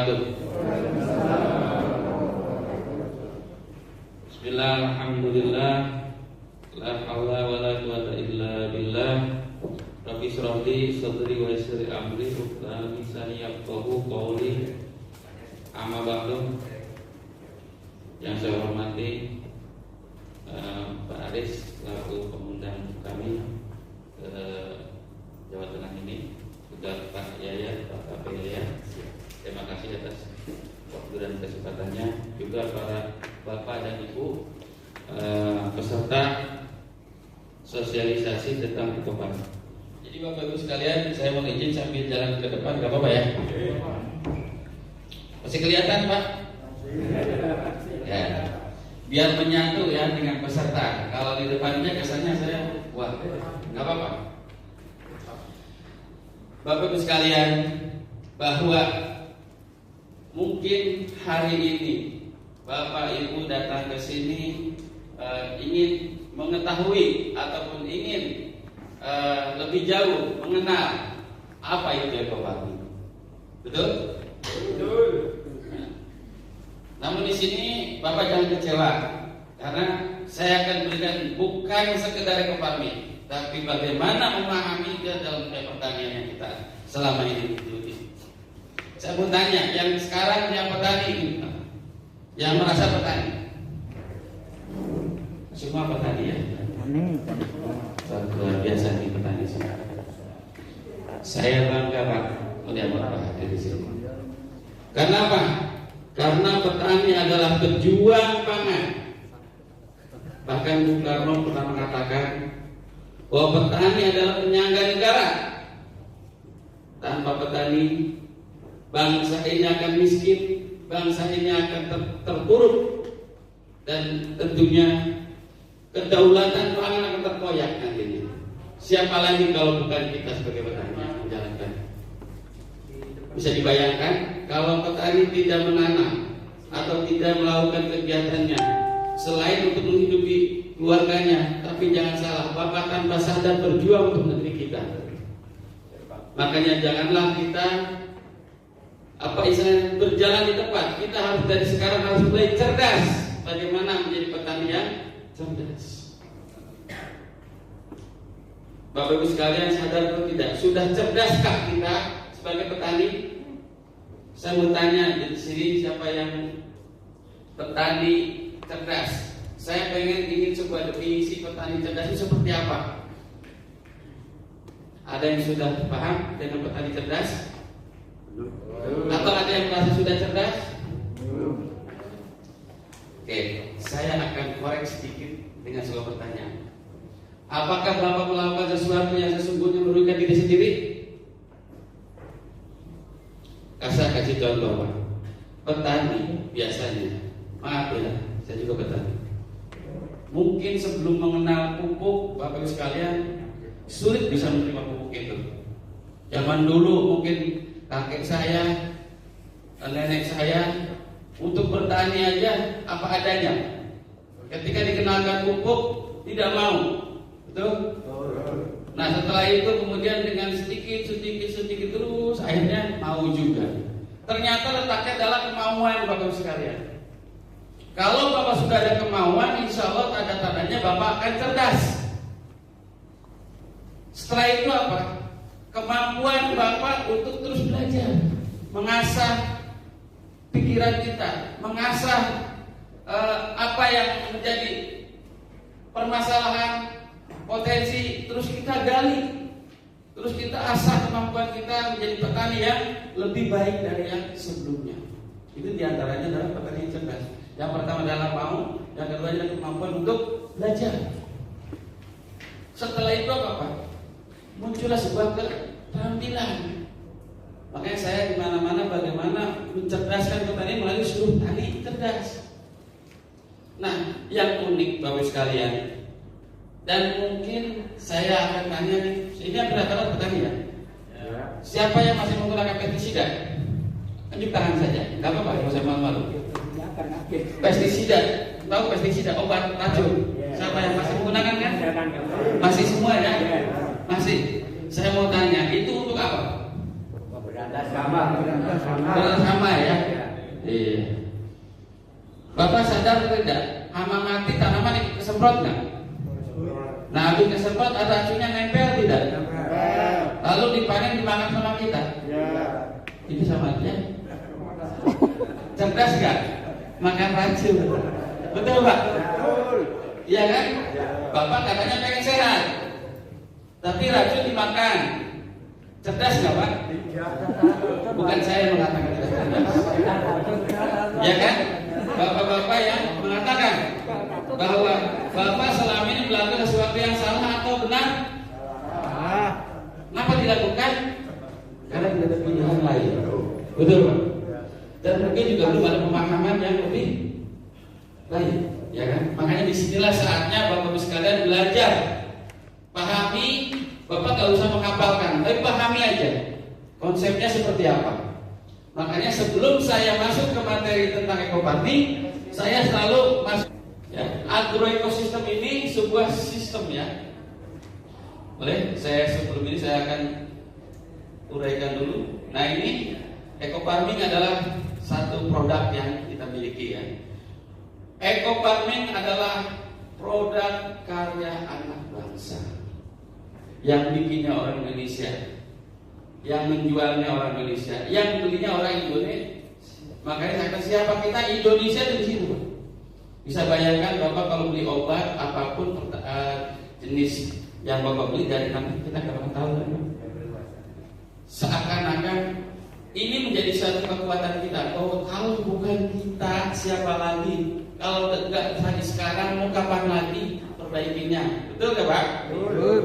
wabarakatuh. Bismillah, alhamdulillah, la haula wa la quwata illa billah. Rabbi shrah li sadri wa yassir li amri wahlul 'uqdatam min lisani yafqahu qawli. Amma ba'du. Yang saya hormati Pak Aris selaku pengundang kami ke Jawa Tengah ini, juga Pak Yaya, Pak Kapelya. Terima kasih atas waktu dan kesempatannya. Juga para Bapak dan Ibu peserta sosialisasi tentang Ekopan. Jadi Bapak Ibu sekalian, saya mau izin sambil jalan ke depan, gak apa-apa ya? Masih kelihatan Pak? Ya. Biar menyatu ya dengan peserta. Kalau di depannya kesannya saya, wah, gak apa-apa. Bapak Ibu sekalian, bahwa mungkin hari ini Bapak Ibu datang ke sini ingin mengetahui ataupun ingin lebih jauh mengenal apa itu Ekopan. Betul? Betul. Namun di sini Bapak jangan kecewa, karena saya akan berikan bukan sekedar Ekopan, tapi bagaimana memahami dalam pertanian kita selama ini. Saya mau tanya, yang sekarang yang petani, yang merasa petani, semua petani ya? Luar biasa nih petani sekarang. Saya bangga Pak melihat Bapak hadir di sini. Karena apa? Karena petani adalah pejuang pangan. Bahkan Bung Karno pernah mengatakan bahwa petani adalah penyangga negara. Tanpa petani, bangsa ini akan miskin, bangsa ini akan terpuruk, dan tentunya kedaulatan pangan akan terkoyak nantinya. Siapa lagi kalau bukan kita sebagai petani yang menjalankan? Bisa dibayangkan kalau petani tidak menanam atau tidak melakukan kegiatannya selain untuk menghidupi keluarganya, tapi jangan salah, Bapak tanpa sadar berjuang untuk negeri kita. Makanya janganlah kita berjalan di tempat. Kita harus dari sekarang harus mulai cerdas bagaimana menjadi petani yang cerdas. Bapak Ibu sekalian, sadar atau tidak, sudah cerdaskah kita sebagai petani? Saya mau tanya di sini, siapa yang petani cerdas? Saya ingin sebuah definisi petani cerdas itu seperti apa? Ada yang sudah paham dengan petani cerdas? Atau ada yang merasa sudah cerdas? Oke, saya akan korek sedikit dengan sebuah pertanyaan. Apakah Bapak melakukan sesuatu yang sesungguhnya merugikan diri sendiri? Saya kasih contoh Pak. Petani biasanya, maaf ya, saya juga petani. Mungkin sebelum mengenal pupuk, Bapak Ibu sekalian, sulit bisa menerima pupuk itu. Zaman dulu mungkin kakek saya, nenek saya, untuk bertani aja apa adanya. Ketika dikenalkan pupuk tidak mau, betul? Nah setelah itu kemudian dengan sedikit terus akhirnya mau juga. Ternyata letaknya adalah kemauan Bapak sekalian. Kalau Bapak sudah ada kemauan, insya Allah tanda-tandanya Bapak akan cerdas. Setelah itu apa? Kemampuan Bapak untuk terus belajar, mengasah pikiran kita, mengasah apa yang menjadi permasalahan, potensi, terus kita gali, terus kita asah kemampuan kita menjadi petani yang lebih baik dari yang sebelumnya. Itu diantaranya adalah petani yang cerdas. Yang pertama adalah mau, yang kedua adalah kemampuan untuk belajar. Setelah itu apa? Muncullah sebuah keterampilan. Makanya saya di mana-mana bagaimana mencerdaskan petani melalui seluruh tani cerdas. Nah, yang unik Bapak sekalian, dan mungkin saya akan tanya nih, ini rata-rata petani ya? Siapa yang masih menggunakan pestisida? Tunjuk tangan saja, nggak apa-apa, nggak usah malu-malu. Pestisida, tahu pestisida, obat racun. Siapa yang masih menggunakan kan? Masih semua ya? Masih. Saya mau tanya, itu untuk apa? Bersama ya. Iya. Bapak sadar tidak? Hama mati tanaman kesemprot nggak? Nah, habis kesemprot ada racunnya nempel tidak? Lalu dipanen dimakan sama kita? Itu sama aja. Cerdas nggak? Makan racun. Betul Pak? Iya kan? Bapak katanya pengen sehat, tapi racun dimakan. Cerdas nggak Pak? Bukan saya yang mengatakan tidak cerdas. Ya kan? Bapak-bapak yang mengatakan bahwa Bapak selama ini melakukan sesuatu yang salah atau benar? Kenapa dilakukan? Karena tidak ada pilihan lain. Betul Pak? Dan mungkin juga belum ada pemahaman yang lebih baik, ya kan? Makanya disinilah saatnya Bapak-Ibu sekalian belajar, pahami. Bapak gak usah menghafalkan, tapi pahami aja konsepnya seperti apa. Makanya sebelum saya masuk ke materi tentang ekoparmi, saya selalu masuk ya, agroekosistem ini sebuah sistem ya. Boleh? Sebelum ini saya akan uraikan dulu. Nah, ini ekofarming adalah satu produk yang kita miliki ya. Ekofarming adalah produk karya anak bangsa. Yang bikinnya orang Indonesia, yang menjualnya orang Indonesia, yang belinya orang Indonesia. Makanya saya kata siapa kita Indonesia di situ. Bisa bayangkan Bapak kalau beli obat apapun jenis yang Bapak beli dari kami, kita nggak pernah tahu kan? Seakan-akan ini menjadi satu kekuatan kita. Oh, kalau bukan kita siapa lagi? Kalau enggak lagi sekarang mau kapan lagi perbaikinya? Betul nggak Pak? Betul.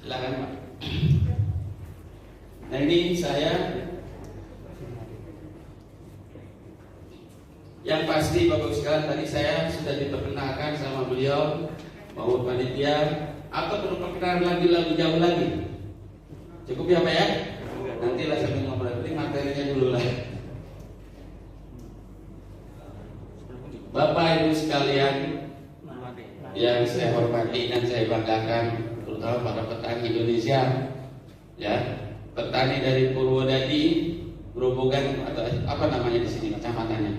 Silakan Pak. Nah, ini saya yang pasti Bapak sekalian, tadi saya sudah diperkenalkan sama beliau maupun panitia, atau perlu perkenalan lebih jauh lagi? Cukup ya Pak ya? Nantilah sambil ngobrol, ini materinya dulu lah. Bapak Ibu sekalian yang saya hormati dan saya banggakan, terutama para petani Indonesia, ya, petani dari Purwodadi, Grobogan atau apa namanya di sini kecamatannya?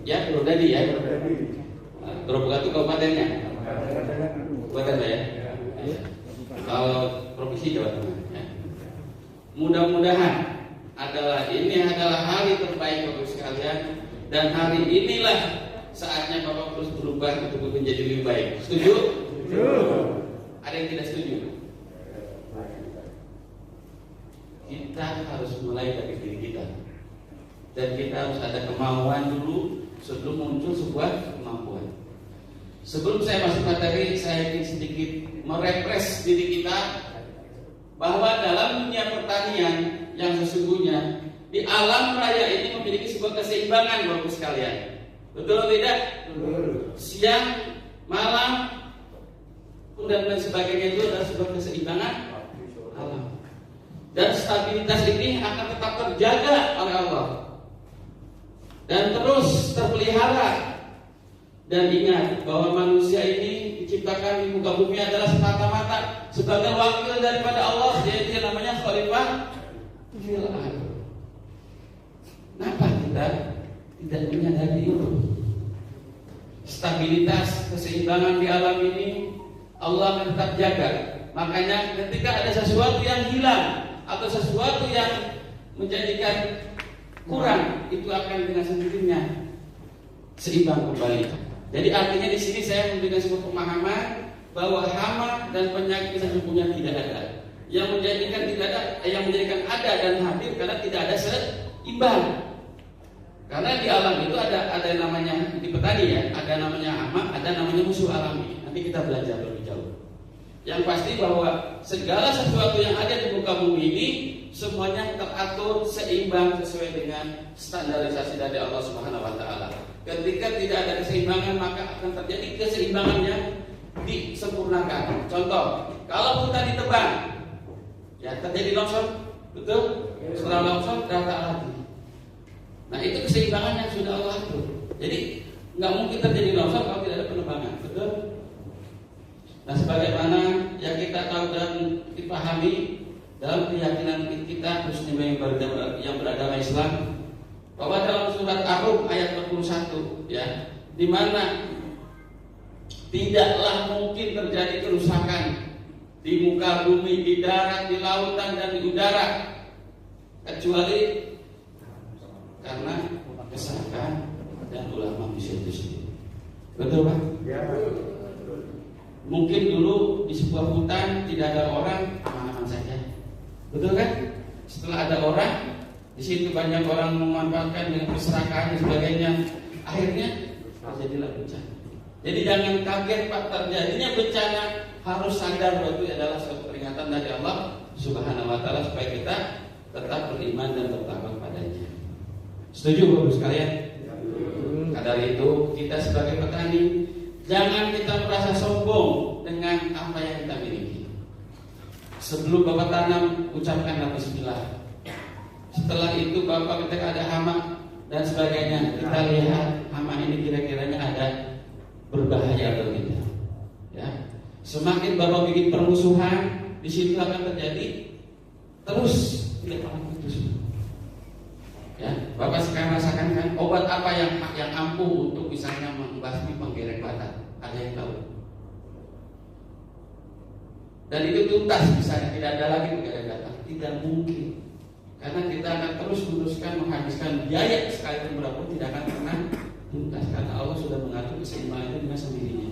Ya, Purwodadi ya. Grobogan itu kabupatennya. Kabupaten ya. Kalau provinsi Jawa Tengah. Ya. Mudah-mudahan ini adalah hari terbaik Bapak sekalian, dan hari inilah saatnya Bapak terus berubah untuk menjadi lebih baik. Setuju? Ada yang tidak setuju? Kita harus mulai dari diri kita, dan kita harus ada kemauan dulu sebelum muncul sebuah kemampuan. Sebelum saya masuk materi, saya ingin sedikit merefresh diri kita bahwa dalam dunia pertanian yang sesungguhnya di alam raya ini memiliki sebuah keseimbangan Bapak sekalian. Betul atau tidak? Betul. Siang, malam, dan lain sebagainya itu adalah sebuah keseimbangan alam. Dan stabilitas ini akan tetap terjaga oleh Allah dan terus terpelihara. Dan ingat bahwa manusia ini diciptakan di muka bumi adalah semata-mata sebagai wakil daripada Allah, yaitu yang namanya khalifah fil ardh. Kenapa kita tidak menyadari itu? Stabilitas, keseimbangan di alam ini Allah akan tetap jaga. Makanya ketika ada sesuatu yang hilang atau sesuatu yang menjadikan kurang, itu akan dengan sendirinya seimbang kembali. Jadi artinya di sini saya memberikan sebuah pemahaman bahwa hama dan penyakit sesungguhnya tidak ada. Yang menjadikan ada dan hadir karena tidak ada seimbang. Karena di alam itu ada namanya di petani ya, ada namanya hama, ada namanya musuh alami. Nanti kita belajar lebih jauh. Yang pasti bahwa segala sesuatu yang ada di muka bumi ini semuanya teratur seimbang sesuai dengan standarisasi dari Allah Subhanahu wa taala. Ketika tidak ada keseimbangan, maka akan terjadi keseimbangan yang disempurnakan. Contoh, kalau hutan ditebang, ya terjadi longsor, betul? Setelah longsor rata lagi. Nah, itu keseimbangan yang sudah Allah atur. Jadi nggak mungkin terjadi longsor kalau tidak ada penebangan, betul? Nah, sebagaimana yang kita tahu dan dipahami dalam keyakinan kita muslim yang beragama Islam, bahwa dalam surat Ar-Rum ayat 41 ya, di mana tidaklah mungkin terjadi kerusakan di muka bumi, di darat, di lautan dan di udara kecuali karena kesalahan dan ulama itu sendiri. Betul Pak? Ya. Mungkin dulu di sebuah hutan tidak ada orang, aman-aman saja. Betul kan? Setelah ada orang, di situ banyak orang memanfaatkan dengan keserakahan dan sebagainya. Akhirnya terjadilah bencana. Jadi jangan kaget Pak, terjadinya bencana, harus sadar bahwa itu adalah suatu peringatan dari Allah Subhanahu wa taala supaya kita tetap beriman dan bertakwa padanya. Setuju Bapak sekalian? Dari itu kita sebagai petani jangan kita merasa sombong dengan apa yang kita miliki. Sebelum Bapak tanam, ucapkanlah bismillah. Setelah itu Bapak ketika ada hama dan sebagainya, kita lihat hama ini kira-kiranya ada berbahaya atau tidak. Ya. Semakin Bapak bikin permusuhan, di situ akan terjadi terus tidak pernah putus. Ya, Bapak sekarang rasakan kan obat apa yang ampuh untuk misalnya membasmi penggerek batat? Ada yang tahu? Dan itu tuntas misalnya, tidak ada lagi penggerek batat. Tidak mungkin, karena kita akan terus meneruskan menghabiskan biaya sekalipun berapapun tidak akan pernah tuntas, karena Allah sudah mengatur keseimbangan itu dengan sendirinya.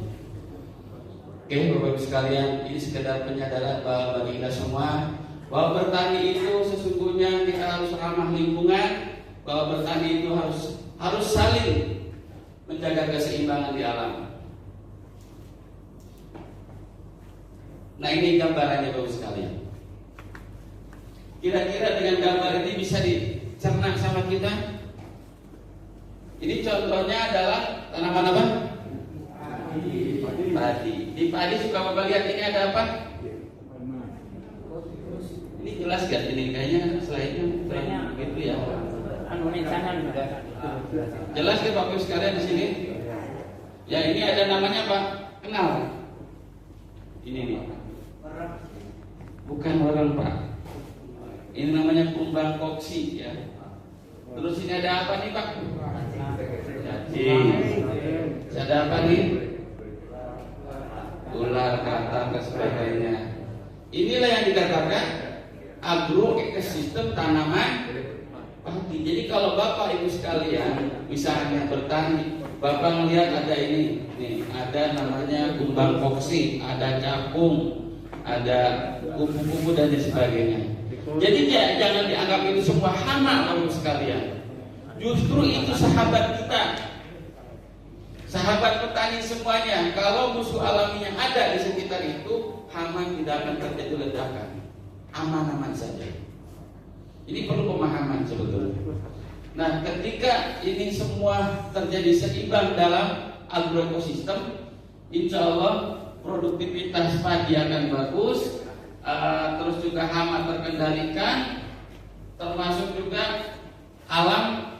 Oke, Bapak-Ibu sekalian, ini sekedar penyadaran bagi kita semua bahwa bertani itu sesungguhnya kita harus ramah lingkungan, bahwa bertani itu harus saling menjaga keseimbangan di alam. Nah, ini gambarannya Bapak sekalian. Kira-kira dengan gambar ini bisa dicerna sama kita. Ini contohnya adalah tanaman apa? Padi. Di padi suka Bapak lihat ini ada apa? Ini jelas gak? Ini kayaknya selainnya kurang begitu ya. Jelas ya Bapak sekalian di sini. Ya, ini ada namanya Pak. Kenal? Ini nih. Bukan orang Pak. Ini namanya kumbang koksi ya. Terus ini ada apa nih Pak? Cacing. Ada apa nih? Ular, katak dan sebagainya. Inilah yang dikatakan agroekosistem tanaman padi. Jadi kalau Bapak Ibu sekalian misalnya bertani, Bapak melihat ada ini, nih ada namanya kumbang koksi, ada capung, ada kupu-kupu dan sebagainya. Jadi jangan dianggap itu semua hama Bapak sekalian. Justru itu sahabat kita, sahabat petani semuanya. Kalau musuh alaminya ada di sekitar itu, hama tidak akan terjadi ledakan, aman-aman saja. Ini perlu pemahaman sebetulnya. Nah, ketika ini semua terjadi seimbang dalam agroekosistem, insya Allah produktivitas padi akan bagus, terus juga hama terkendalikan, termasuk juga alam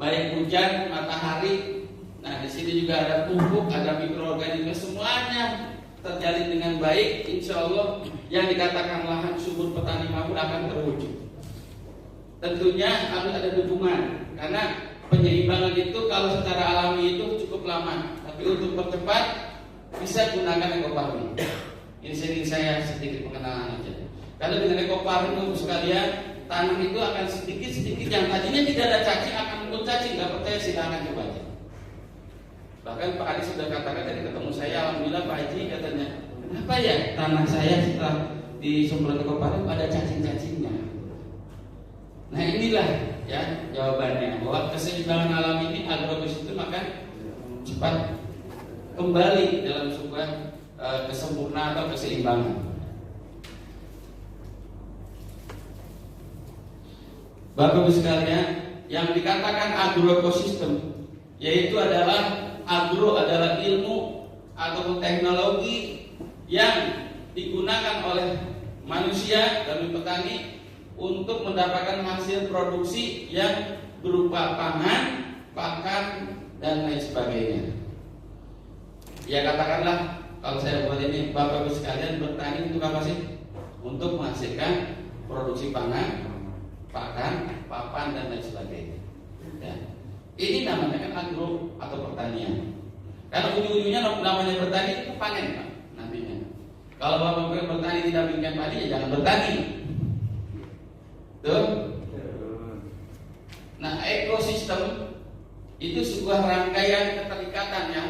baik hujan, matahari. Nah, di sini juga ada pupuk, ada mikroorganisme, semuanya terjalin dengan baik. Insya Allah yang dikatakan lahan subur petani makmur akan terwujud. Tentunya harus ada dukungan, karena penyeimbangan itu kalau secara alami itu cukup lama. Tapi untuk percepat bisa gunakan ekofarming. Ini sering saya sedikit pengenalan aja. Kalau dengan ekofarming sekalian, tanam itu akan sedikit-sedikit yang tadinya tidak ada cacing akan muncul cacing. Gak percaya silahkan coba aja. Bahkan Pak Adi sudah katakan tadi ketemu saya, alhamdulillah Pak Haji katanya, kenapa ya tanah saya setelah disemprot ekofarming ada cacing-cacingnya? Nah, inilah ya jawabannya, bahwa keseimbangan alam ini agroekosistem akan cepat kembali dalam sebuah kesempurnaan atau keseimbangan. Bapak Ibu sekalian, yang dikatakan agroekosistem yaitu adalah adalah ilmu atau teknologi yang digunakan oleh manusia dan petani untuk mendapatkan hasil produksi yang berupa pangan, pakan, dan lain sebagainya. Ya katakanlah kalau saya buat ini, Bapak Ibu sekalian, bertani untuk apa sih? Untuk menghasilkan produksi pangan, pakan, papan dan lain sebagainya. Ya. Ini namanya kan agro atau pertanian. Karena ujung-ujungnya namanya bertani itu panen Pak, nantinya. Kalau Bapak bertani tidak bikin padi, ya jangan bertani. Tuh. Nah, ekosistem itu sebuah rangkaian keterikatan ya.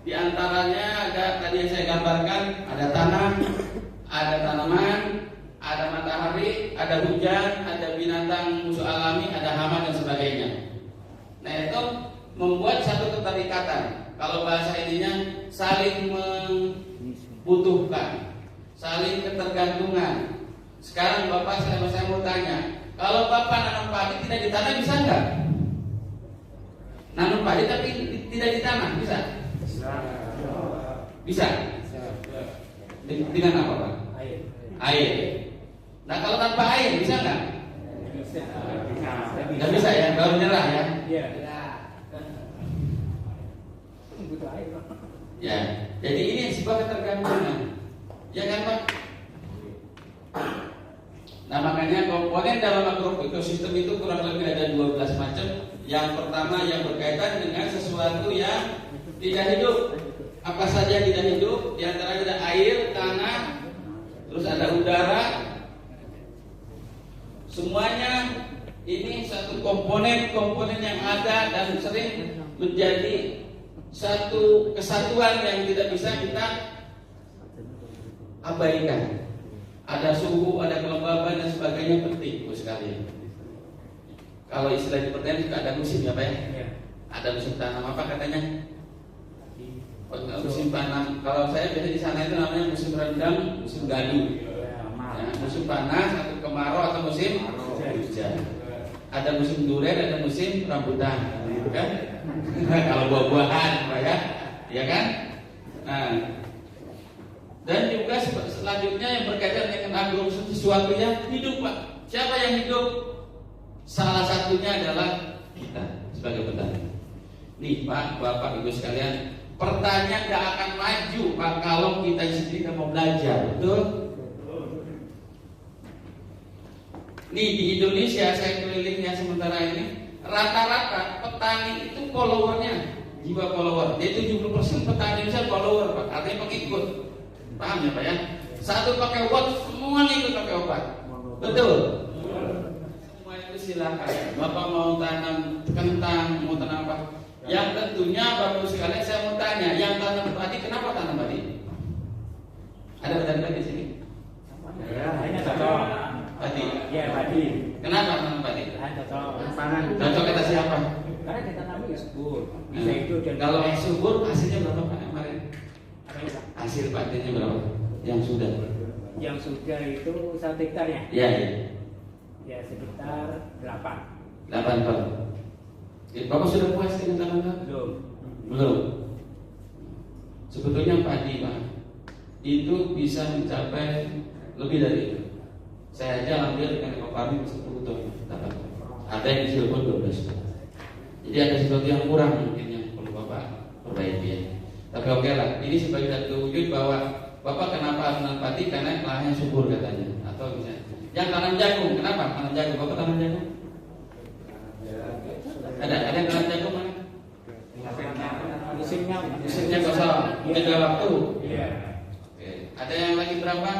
Di antaranya ada tadi yang saya gambarkan, ada tanah, ada tanaman, ada matahari, ada hujan, ada binatang musuh alami, ada hama dan sebagainya. Nah, itu membuat satu keterikatan. Kalau bahasa ininya saling membutuhkan, saling ketergantungan. Sekarang Bapak saya mau tanya, kalau Bapak nanam padi tidak ditanam bisa enggak? Nanam padi tapi tidak ditanam bisa? Bisa. Dengan apa Pak? Air. Nah kalau tanpa air bisa enggak? Nggak bisa ya, baru nyerah ya? Iya. Ya, jadi ini sebuah ketergantungan, ya kan Pak? Nah makanya komponen dalam agroekosistem itu kurang lebih ada 12 macam. Yang pertama yang berkaitan dengan sesuatu yang tidak hidup. Apa saja yang tidak hidup? Di antaranya ada air, tanah, terus ada udara. Semuanya ini satu komponen yang ada dan sering menjadi satu kesatuan yang tidak bisa kita abaikan. Ada suhu, ada kelembaban dan sebagainya penting Bu sekalian. Kalau istilah di pertanian juga ada musim ya Pak ya? Ada musim tanam apa katanya? Musim tanam. Kalau saya biasa di sana itu namanya musim rendang, musim gaduh. Ya, musim panas atau kemarau atau musim hujan. Ada musim durian, ada musim rambutan, kan? Kalau buah-buahan, Pak ya kan? Nah, dan juga selanjutnya yang berkaitan dengan agro sesuatu yang hidup, Pak. Siapa yang hidup? Salah satunya adalah kita sebagai petani. Nih, Pak, Bapak, Ibu sekalian, pertanian tidak akan maju, Pak, kalau kita sendiri tidak mau belajar, betul? Nih di Indonesia saya kelilingnya sementara ini rata-rata petani itu followernya jiwa follower. Jadi 70% petani Indonesia follower Pak, artinya pengikut. Paham ya Pak ya? Satu pakai obat, semua ikut pakai obat. Betul? Semua itu silakan. Bapak mau tanam kentang, mau tanam apa? Yang tentunya Bapak sekalian saya mau tanya, yang tanam padi kenapa tanam padi? Ada petani padi di sini? Ya, hanya cocok. Padi. Ya, padi. Kenapa tanam padi? Cocok. Cocok kata siapa? Karena kita tanamnya subur. Bisa itu dan kalau subur hasilnya berapa Pak kemarin? apa itu, Pak? Hasil padinya berapa? Yang sudah? Yang sudah itu 1 hektar ya? Iya. Ya sekitar 8. 8 ton. Bapak sudah puas dengan tanam Pak? Belum. Sebetulnya padi Pak itu bisa mencapai lebih dari itu. Saya aja ambil dengan ekoparmi 10 ton. Ada yang di Cirebon 12 ton. Jadi ada sesuatu yang kurang mungkin yang perlu Bapak perbaiki ya. Tapi oke lah, ini sebagai satu wujud bahwa Bapak kenapa tanam padi karena lahannya subur katanya. Atau misalnya yang tanam jagung, kenapa tanam jagung? Bapak tanam jagung? Ada yang tanam jagung mana? Musimnya kosong, jeda waktu. Iya. Oke. Ada yang lagi berapa?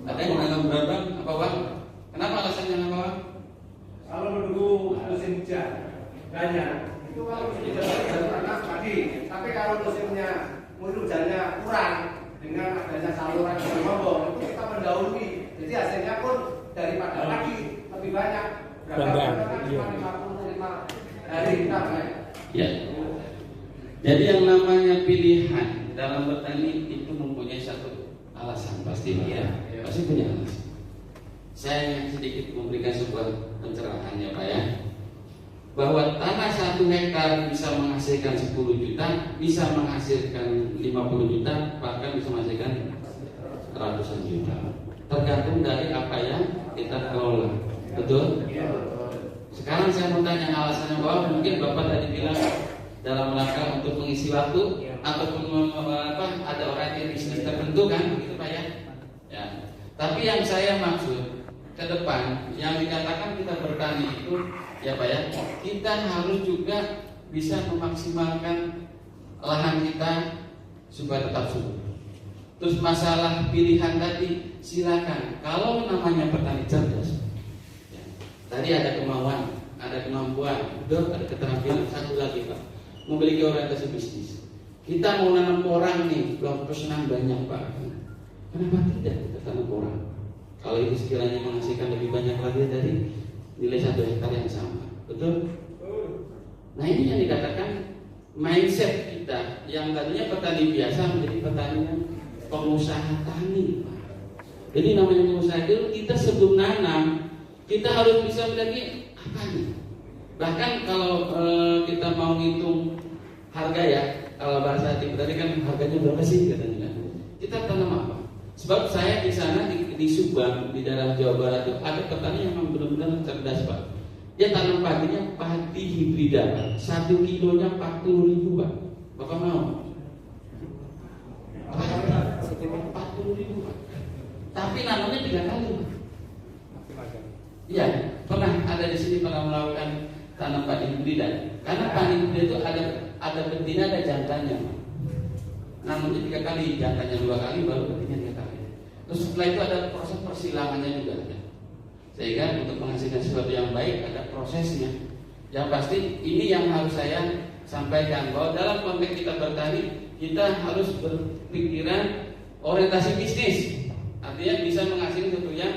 Ada yang menanam berapa? Apa Bang? Kenapa alasannya apa Bang? Kalau menunggu musim hujan banyak, itu kalau musim hujan tanam padi. Tapi kalau musimnya hujannya kurang dengan adanya saluran yang ngomong, itu kita mendahului. Jadi hasilnya pun daripada padi lebih banyak. Berapa? Cuma 55 hari kita naik. Ya. Jadi yang namanya pilihan dalam bertani itu mempunyai satu alasan pasti ya. Pasti punya alasan. Saya sedikit memberikan sebuah pencerahan ya Pak ya, bahwa tanah 1 hektar bisa menghasilkan 10 juta, bisa menghasilkan 50 juta, bahkan bisa menghasilkan ratusan juta. Tergantung dari apa yang kita kelola. Betul? Sekarang saya mau tanya alasannya, bahwa mungkin Bapak tadi bilang dalam rangka untuk mengisi waktu, ataupun ada orientasi bisnis tertentu kan, begitu Pak ya. Ya. Tapi yang saya maksud ke depan yang dikatakan kita bertani itu ya Pak ya, kita harus juga bisa memaksimalkan lahan kita supaya tetap subur. Terus masalah pilihan tadi silakan. Kalau namanya petani cerdas, ya, tadi ada kemauan, ada kemampuan, betul, ada keterampilan. Satu lagi Pak, memiliki orientasi bisnis. Kita mau nanam orang nih, belum pesanan banyak Pak. Kenapa tidak kita tanam orang? Kalau itu sekiranya menghasilkan lebih banyak lagi dari nilai 1 hektar yang sama, betul? Nah ini yang dikatakan mindset kita yang tadinya petani biasa menjadi petani yang pengusaha tani. Jadi namanya pengusaha itu kita sebelum nanam kita harus bisa menjadi apa nih? Bahkan kalau kita mau ngitung harga ya, kalau bahasa tim tadi kan harganya berapa sih katanya? Kita tanam apa? Sebab saya di sana di Subang di daerah Jawa Barat itu ada petani yang memang benar-benar cerdas Pak. Dia tanam padinya padi hibrida Pak. 1 kilonya 40.000 Pak. Bapak mau? 40.000 Pak. Tapi nanamnya 3 kali Pak. Iya, pernah ada di sini pernah melakukan tanam padi hibrida. Karena padi hibrida itu ada betina ada jantannya. Nanamnya 3 kali, jantannya 2 kali, baru betinanya 3 kali. Terus setelah itu ada proses persilangannya juga. Sehingga untuk menghasilkan sesuatu yang baik ada prosesnya. Yang pasti ini yang harus saya sampaikan, bahwa dalam konteks kita bertani kita harus berpikiran orientasi bisnis. Artinya bisa menghasilkan sesuatu yang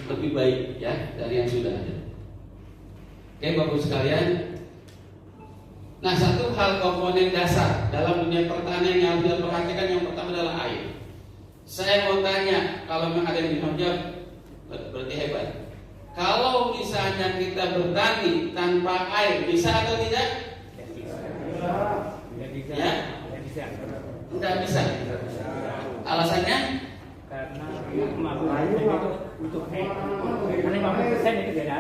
lebih baik ya dari yang sudah ada. Oke Bapak sekalian. Nah, satu hal komponen dasar dalam dunia pertanian yang harus diperhatikan yang pertama adalah air. Saya mau tanya, kalau memang ada yang bisa jawab, berarti hebat. Kalau misalnya kita bertani tanpa air, bisa atau tidak? Ya? Tidak bisa. Alasannya? Karena kemampuan itu untuk karena 50% itu beda.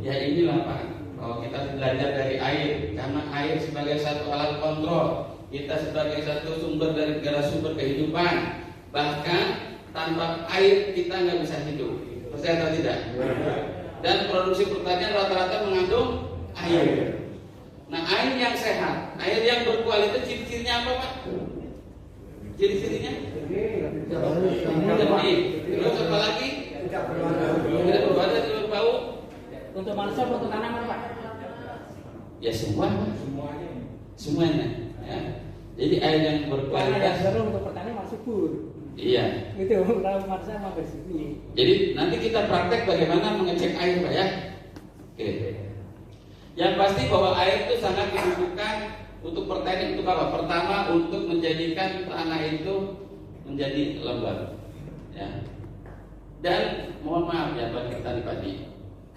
Ya inilah Pak. Kalau kita belajar dari air, karena air sebagai satu alat kontrol, kita sebagai satu sumber dari segala sumber kehidupan. Bahkan tanpa air kita nggak bisa hidup. Percaya atau tidak? Dan produksi pertanian rata-rata mengandung air. Nah, air yang sehat, air yang berkualitas, ciri-cirinya apa Pak? Ciri-cirinya? Jernih. Terus apa lagi? Tidak berwarna, tidak berbau. Untuk manusia, untuk tanaman Pak? Ya semua, semuanya. Ya. Jadi air yang berkualitas. Karena untuk pertanian masuk subur. Iya. Itu kalau manusia mau bersih. Jadi nanti kita praktek bagaimana mengecek air Pak ya. Oke. Yang pasti bahwa air itu sangat dibutuhkan untuk pertanian untuk apa? Pertama untuk menjadikan tanah itu menjadi lembab. Ya. Dan mohon maaf ya bagi petani padi.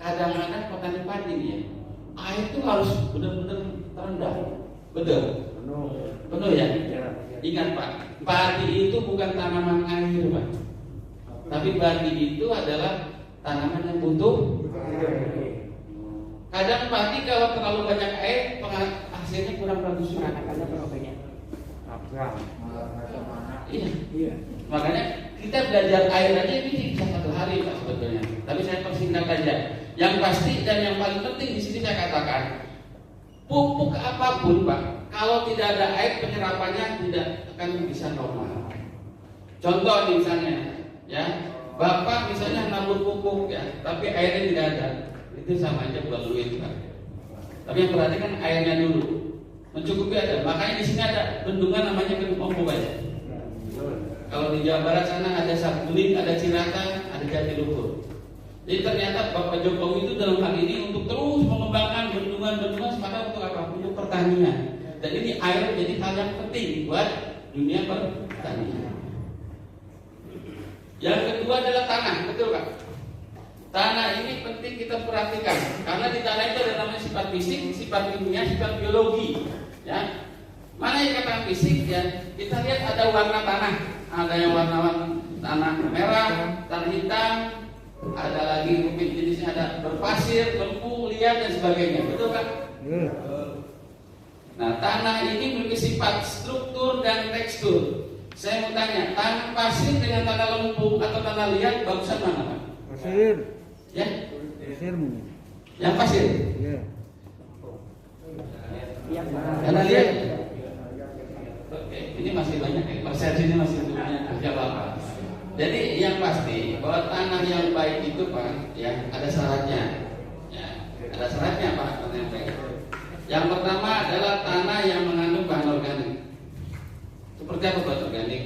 Kadang-kadang petani padi nih ya, air itu harus benar-benar terendah. Betul? Penuh ya? Ingat Pak, padi itu bukan tanaman air Pak. Tapi padi itu adalah tanaman yang butuh. Kadang padi kalau terlalu banyak air, hasilnya kurang bagus. Karena terlalu banyak. Iya. Makanya kita belajar air aja ini bisa 1 hari Pak sebetulnya. Tapi saya persingkat aja. Yang pasti dan yang paling penting di sini saya katakan, pupuk apapun Pak, kalau tidak ada air penyerapannya tidak akan bisa normal. Contoh misalnya, ya, Bapak misalnya nabur pupuk ya, tapi airnya tidak ada, itu sama aja buat duit Pak. Tapi yang perhatikan airnya dulu, mencukupi ada. Makanya di sini ada bendungan namanya Bendungan Ombo ya. Kalau di Jawa Barat sana ada Saguling, ada Cirata, ada Jatiluhur. Jadi ternyata Bapak Jokowi itu dalam hal ini untuk terus mengembangkan bendungan-bendungan sepadan untuk apa? Untuk pertanian. Dan ini air menjadi hal yang penting buat dunia pertanian. Yang kedua adalah tanah, betul Pak? Tanah ini penting kita perhatikan karena di tanah itu ada namanya sifat fisik, sifat kimia, sifat biologi. Ya, mana yang kata fisik ya? Kita lihat ada warna tanah, ada yang warna tanah merah, tanah hitam. Ada lagi mungkin jenisnya ada berpasir, lembu, liat dan sebagainya. Betul kan? Nah, tanah ini memiliki sifat struktur dan tekstur. Saya mau tanya, tanah pasir dengan tanah lempung atau tanah liat bagusan mana, Pak? Pasir. Ya? Pasir. Yang pasir? Iya. Tanah liat? Oke, ini masih banyak ya. Persepsi ini masih banyak. Tidak apa-apa. Jadi yang pasti bahwa tanah yang baik itu, Pak, ya ada syaratnya. Ya, ada syaratnya, Pak, tanah yang baik. Yang pertama adalah tanah yang mengandung bahan organik. Seperti apa bahan organik?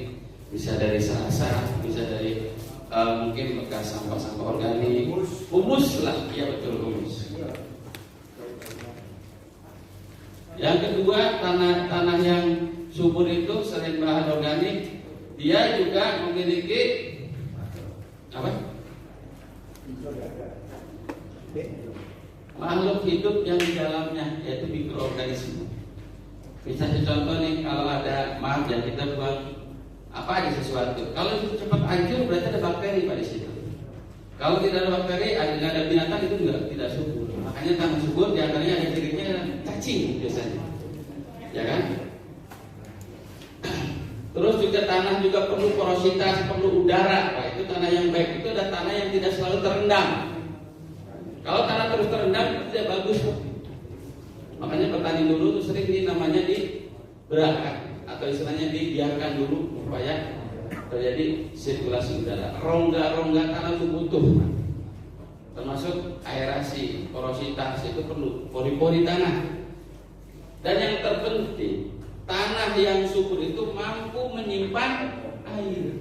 Bisa dari sasa, bisa dari mungkin bekas sampah-sampah organik, humus lah, ya betul humus. Yang kedua, tanah yang subur itu selain bahan organik, dia juga memiliki apa? Makhluk hidup yang di dalamnya, yaitu mikroorganisme. Misalnya contoh nih, kalau ada maaf ya kita buang apa aja sesuatu, kalau itu cepat hancur berarti ada bakteri pada situ. Kalau tidak ada bakteri, ada binatang itu tidak subur. Makanya tanah subur diantaranya ada cirinya cacing biasanya, ya kan? Terus juga tanah juga perlu porositas, perlu udara. Pak, itu tanah yang baik itu ada tanah yang tidak selalu terendam. Kalau tanah terus terendam itu tidak bagus. Makanya petani dulu tuh sering ini namanya diberakan atau istilahnya dibiarkan dulu supaya terjadi sirkulasi udara. Rongga-rongga tanah itu butuh, termasuk aerasi, porositas itu perlu, pori-pori tanah. Dan yang terpenting, tanah yang subur itu mampu menyimpan air.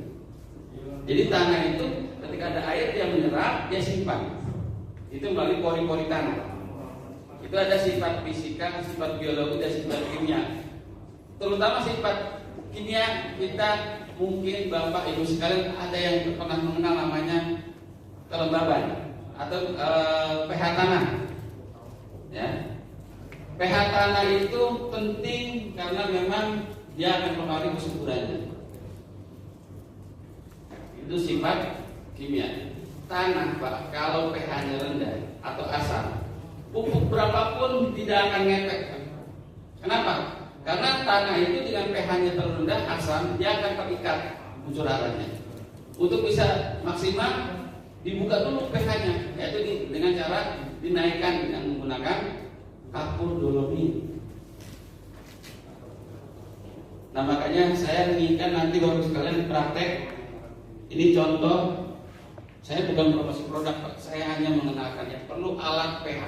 Jadi tanah itu ketika ada air dia menyerap, dia simpan. Itu melalui pori-pori tanah. Itu ada sifat fisika, sifat biologi, dan sifat kimia. Terutama sifat kimia kita mungkin Bapak Ibu sekalian ada yang pernah mengenal namanya kelembaban atau pH tanah. Ya. pH tanah itu penting karena memang dia akan mempengaruhi kesuburannya. Itu sifat kimia. Tanah, Pak, kalau pH-nya rendah atau asam, pupuk berapapun tidak akan ngefek. Kenapa? Karena tanah itu dengan pH-nya terendah asam, dia akan terikat unsur haranya. Untuk bisa maksimal, dibuka dulu pH-nya, yaitu dengan cara dinaikkan dengan menggunakan kapur dolomit. Nah, makanya saya menginginkan nanti Bapak sekalian praktek. Ini contoh. Saya bukan promosi produk, Pak. Saya hanya mengenalkannya. Perlu alat pH.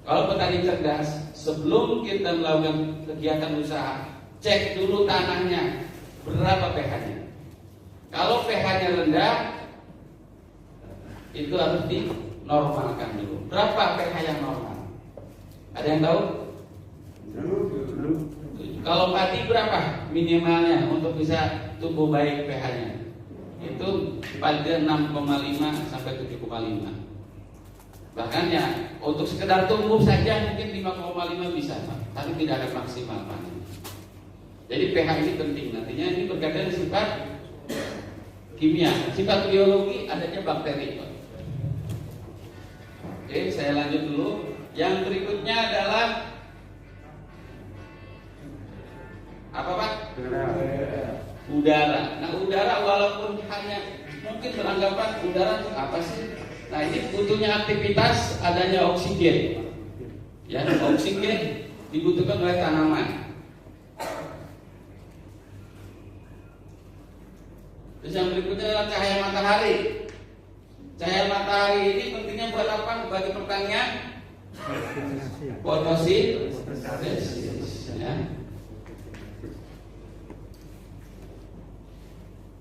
Kalau petani cerdas, sebelum kita melakukan kegiatan usaha, cek dulu tanahnya berapa pH-nya. Kalau pH-nya rendah, itu harus dinormalkan dulu. Berapa pH yang normal? Ada yang tahu? Kalau padi berapa minimalnya untuk bisa tumbuh baik pH-nya? Itu pada 6,5 sampai 7,5. Bahkan ya untuk sekedar tumbuh saja mungkin 5,5 bisa, Pak, tapi tidak akan maksimal, Pak. Jadi pH ini penting. Nantinya ini berkaitan dengan sifat kimia, sifat biologi adanya bakteri, Pak. Oke, saya lanjut dulu. Yang berikutnya adalah apa, Pak? Udara. Nah, udara walaupun hanya mungkin beranggapan udara itu apa sih? Nah, ini butuhnya aktivitas adanya oksigen. Ya, oksigen dibutuhkan oleh tanaman. Terus yang berikutnya adalah cahaya matahari. Cahaya matahari ini pentingnya buat apa? Bagi pertanian? Fotosintesis. Ya.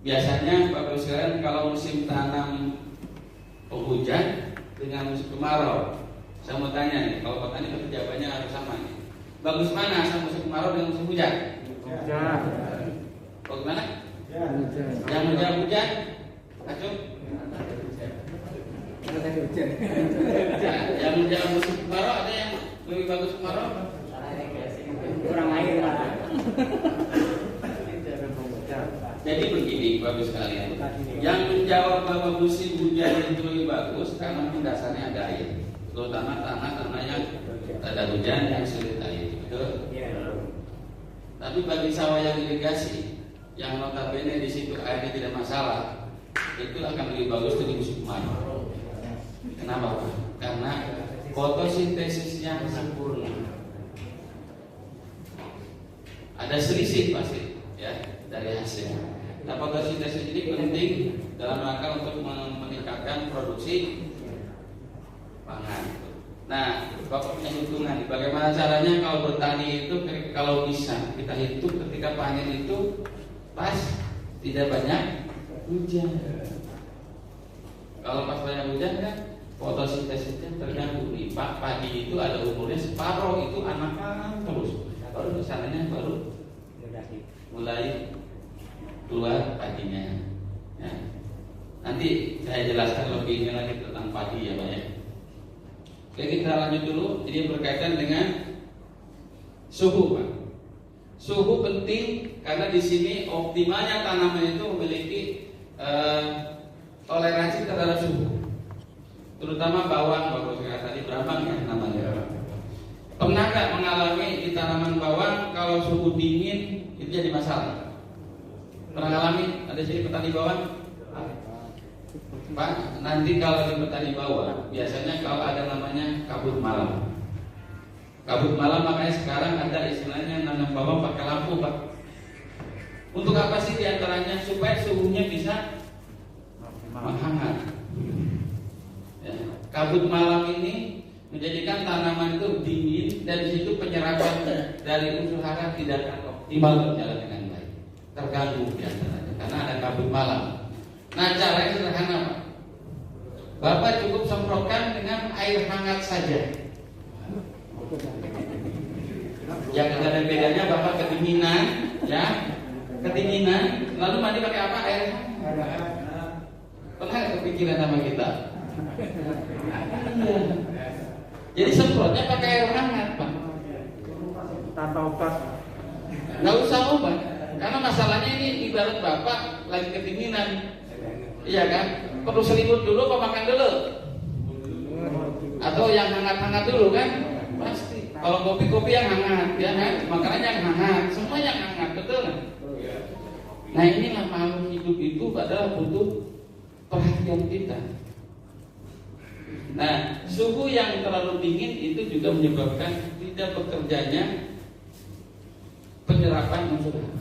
Biasanya Bapak sekalian kalau musim tanam penghujan dengan musim kemarau, saya mau tanya nih, kalau petani kan jawabannya harus sama nih. Bagus mana sama musim kemarau dengan musim hujan? Hujan. Bagaimana? Hujan. Yang hujan-hujan, Acung? Yang hujan musim kemarau ada yang lebih bagus kemarau? Kurang air, Pak. Jadi begini Bapak sekalian, yang menjawab bahwa musim hujan itu lebih bagus karena dasarnya ada air, terutama tanah-tanah yang ada hujan yang sulit air. Tapi bagi sawah yang irigasi, yang notabene di situ airnya tidak masalah, itu akan lebih bagus dari musim kemarau. Kenapa Pak? Karena fotosintesisnya sempurna. Ada selisih pasti ya dari hasilnya. Nah, fotosintesis ini penting dalam rangka untuk meningkatkan produksi pangan. Nah, Bapak punya hitungan bagaimana caranya kalau bertani itu kalau bisa kita hitung ketika panen itu pas tidak banyak hujan. Kalau pas banyak hujan kan fotosintesisnya terganggu nih. Pak, padi itu ada umurnya separuh itu anakan terus. Baru kesananya baru mulai keluar padinya. Ya. Nanti saya jelaskan lebihnya lagi tentang padi ya Pak ya. Oke, kita lanjut dulu. Ini berkaitan dengan suhu Pak. Suhu penting karena di sini optimalnya tanaman itu memiliki toleransi terhadap suhu. Terutama bawang, Bapak saya tadi berambang ya namanya. Pernah nggak mengalami di tanaman bawang kalau suhu dingin itu jadi masalah? Pernah mengalami? Ada sini petani bawang? Pak, nanti kalau di petani bawang biasanya kalau ada namanya kabut malam. Kabut malam makanya sekarang ada istilahnya nanam bawang pakai lampu Pak. Untuk apa sih diantaranya? Supaya suhunya bisa menghangat. Ya. Kabut malam ini menjadikan tanaman itu dingin dan di situ penyerapan dari unsur hara tidak akan optimal berjalan dengan baik, terganggu diantaranya karena ada kabut malam. Nah, caranya sederhana Pak. Bapak cukup semprotkan dengan air hangat saja. Yang tidak ada bedanya Bapak kedinginan, ya, kedinginan, lalu mandi pakai apa? Air hangat. Pernah kepikiran sama kita? Iya. Jadi semprotnya pakai air hangat Pak. Tanpa obat. Nggak usah obat, karena masalahnya ini ibarat Bapak lagi kedinginan, iya kan? Perlu selimut dulu, apa makan dulu? Atau yang hangat-hangat dulu kan? Pasti. Kalau kopi-kopi yang hangat, ya kan? Makanannya yang hangat, semua yang hangat, betul kan? Nah inilah makhluk hidup itu padahal butuh perhatian kita. Nah, suhu yang terlalu dingin itu juga menyebabkan tidak bekerjanya penyerapan unsur hara.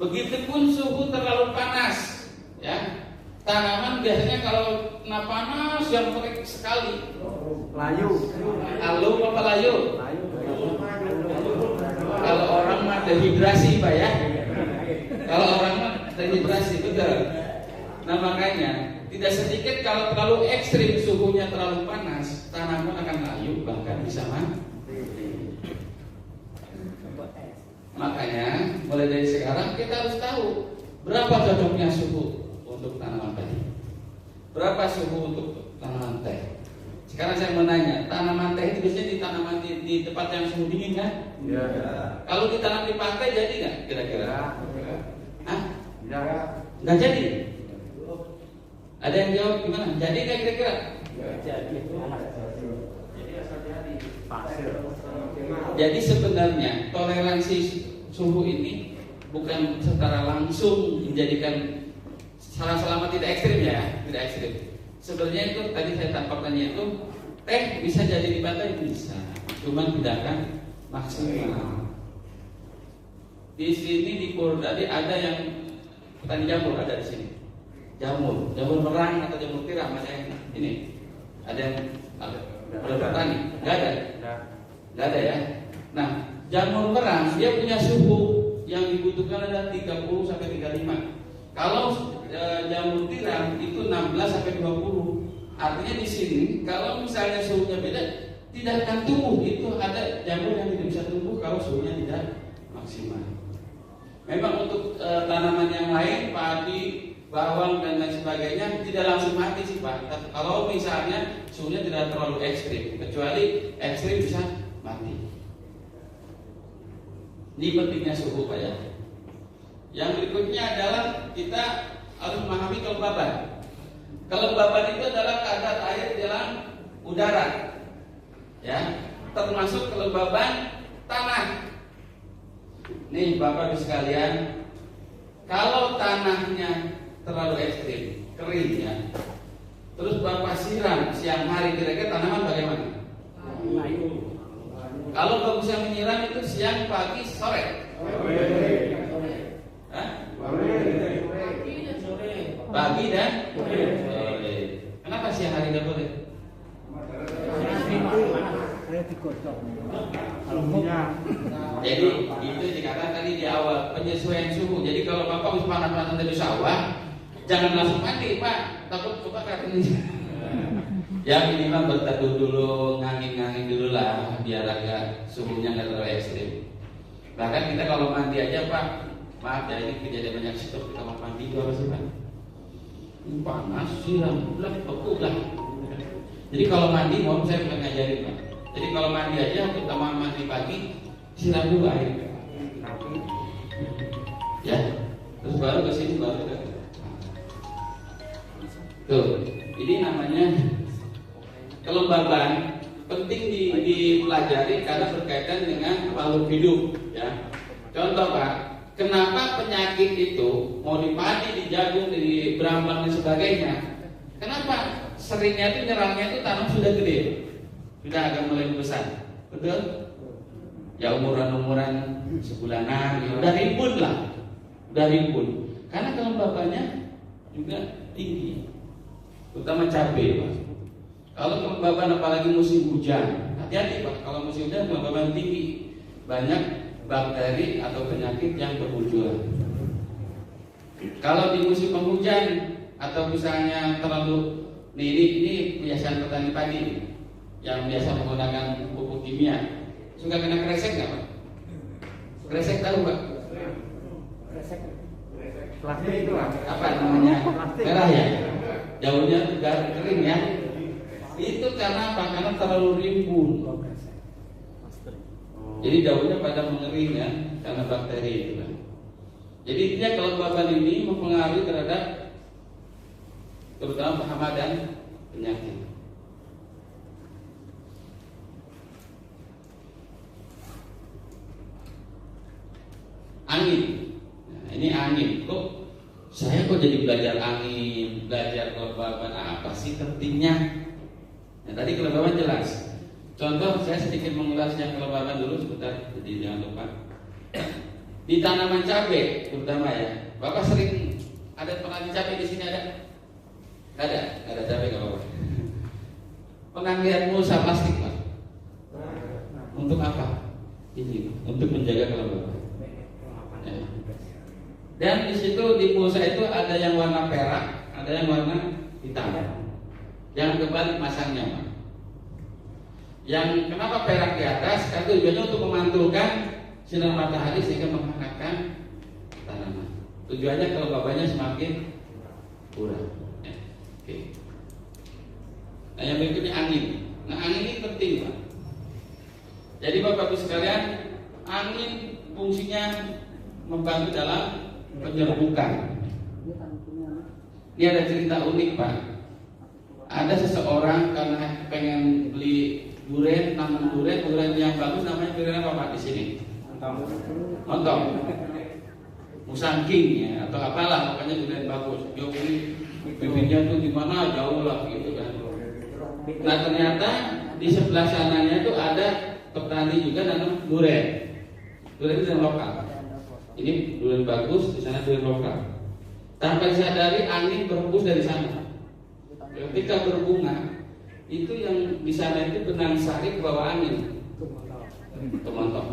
Begitupun suhu terlalu panas, ya. Tanaman biasanya kalau kena panas yang terik sekali. Layu. Lalu apa layu? Kalau orang mah dehidrasi Pak ya. Kalau orang mah dehidrasi betul. Nah makanya tidak sedikit kalau terlalu ekstrim suhunya terlalu panas, tanaman akan layu bahkan bisa mati. Makanya mulai dari sekarang kita harus tahu berapa cocoknya suhu untuk tanaman tadi, berapa suhu untuk tanaman teh. Sekarang saya mau nanya, tanaman teh itu biasanya ditanaman di tempat yang suhu dingin kan? Ya. Kalau ditanam di pantai jadi nggak kira-kira? Hah? Ya. Nggak jadi. Ada yang jawab gimana? Jadi nggak kira-kira? Jadi sebenarnya toleransi suhu ini bukan secara langsung menjadikan salah selama tidak ekstrim ya, tidak ekstrim. Sebenarnya itu tadi saya tampakkannya itu teh bisa jadi di pantai bisa, cuman tidak akan maksimal. Di sini di Purwodadi ada yang petani jamur ada di sini. Jamur merang atau jamur tiram ada yang ini. Ada yang ada petani, nggak ada. Nggak ada ya. Nah, jamur merang dia punya suhu yang dibutuhkan ada 30 sampai 35. Kalau jamur tiram itu 16 sampai 20. Artinya di sini kalau misalnya suhunya beda tidak akan tumbuh. Itu ada jamur yang tidak bisa tumbuh kalau suhunya tidak maksimal. Memang untuk tanaman yang lain, padi, bawang dan lain sebagainya tidak langsung mati sih Pak. Kalau misalnya suhunya tidak terlalu ekstrim, kecuali ekstrim bisa mati. Ini pentingnya suhu Pak ya. Yang berikutnya adalah kita harus memahami kelembaban. Kelembaban itu adalah kadar air dalam udara, ya, termasuk kelembaban tanah. Nih Bapak Ibu sekalian, kalau tanahnya terlalu ekstrim, kering ya, terus Bapak siram siang hari, kira-kira tanaman bagaimana? Kalau bagusnya menyiram itu siang, pagi, sore. Hah? Pagi dan sore. Kenapa siang hari nggak boleh? Saya digocok. Kalau punya. Jadi itu dikatakan tadi di awal penyesuaian suhu. Jadi kalau Bapak harus panas-panas dari sawah, jangan langsung mandi Pak, takut kebakar ini. Ya minimal berteduh dulu, ngangin-ngangin dulu lah, biar agak suhunya nggak terlalu ekstrim. Bahkan kita kalau mandi aja Pak, maaf ya ini kejadian banyak stok di kamar mandi itu apa sih Pak? Ini panas, siram, udah, beku lah. Jadi kalau mandi, mohon saya bukan ngajarin Pak. Jadi kalau mandi aja, terutama mandi pagi, siram dulu air. Ya, terus baru ke sini baru ke. Tuh, ini namanya kelembaban, penting dipelajari karena berkaitan dengan makhluk hidup. Ya, contoh Pak, kenapa penyakit itu mau di padi, di jagung, di brambang dan sebagainya? Kenapa? Seringnya itu nyerangnya itu tanam sudah gede, sudah agak mulai besar, betul? Ya umuran sebulanan, ya, udah rimbun lah, udah rimbun. Karena kelembabannya juga tinggi, terutama cabai Pak. Kalau kelembaban apalagi musim hujan, hati-hati Pak. Kalau musim hujan kelembaban tinggi, banyak bakteri atau penyakit yang bermunculan. Kalau di musim penghujan atau misalnya terlalu ini kebiasaan petani padi yang biasa menggunakan pupuk kimia, suka kena kresek nggak Pak? Kresek tahu Pak? Plastik itu lah. Apa namanya? Plastik. Merah ya? Daunnya udah kering ya? Itu karena apa? Karena terlalu rimbun. Jadi daunnya pada mengering ya, karena bakteri itu kan. Jadi intinya kelembaban ini mempengaruhi terhadap terutama hama dan penyakit. Angin. Nah, ini angin. Kok saya jadi belajar angin, belajar kelembaban, apa sih pentingnya? Nah, tadi kelembaban jelas. Contoh saya sedikit mengulas yang kelembaban dulu sebentar, jadi jangan lupa. Di tanaman cabai terutama ya. Bapak sering ada penanam cabai di sini ada? Ada cabai nggak apa-apa. Pernah lihat mulsa plastik Pak? Untuk apa? Ini untuk menjaga kelembaban. Ya. Dan di situ di mulsa itu ada yang warna perak, ada yang warna hitam. Yang kebalik masangnya Pak. Yang kenapa perak di atas? Karena tujuannya untuk memantulkan sinar matahari sehingga menghangatkan tanaman. Tujuannya kelembabannya semakin kurang. Oke. Nah yang berikutnya angin. Nah angin ini penting Pak. Jadi Bapak Ibu sekalian, angin fungsinya membantu dalam penyerbukan. Ini ada cerita unik Pak. Ada seseorang karena pengen beli durian, tanam durian yang bagus, namanya durian apa Pak di sini? Montong. Musangking ya atau apalah, pokoknya durian bagus. Dia beli bibitnya tuh di mana jauh lah gitu kan. Nah ternyata di sebelah sananya itu ada petani juga nanam durian. Durian itu durian lokal. Ini durian bagus, di sana durian lokal. Tanpa disadari angin berhembus dari sana. Ketika berbunga, itu yang di sana itu benang sari ke bawah angin. Ke montok.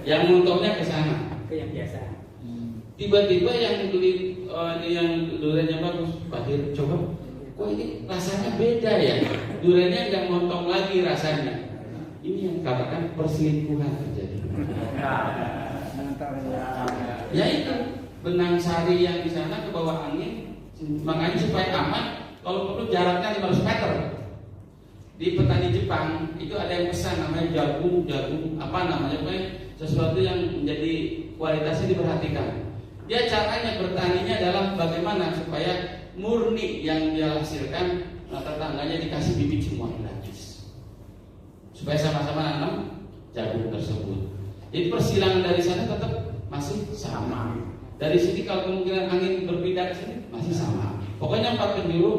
Yang montoknya ke sana. Ke yang biasa. Tiba-tiba yang beli yang duriannya bagus, Pak Dir, coba, kok ini rasanya beda ya? Duriannya nggak montong lagi rasanya. Ini yang katakan perselingkuhan terjadi. Ya itu benang sari yang di sana ke bawah angin, makanya supaya aman. Kalau perlu jaraknya 500 meter. Di petani Jepang itu ada yang pesan namanya jagung apa namanya, sesuatu yang menjadi kualitasnya diperhatikan. Dia caranya bertaninya adalah bagaimana supaya murni yang dia hasilkan, tetangganya dikasih bibit semua gratis. Supaya sama-sama nanam jagung tersebut. Jadi persilangan dari sana tetap masih sama. Dari sini kalau kemungkinan angin berpindah ke sini masih sama. Pokoknya 4 penjuru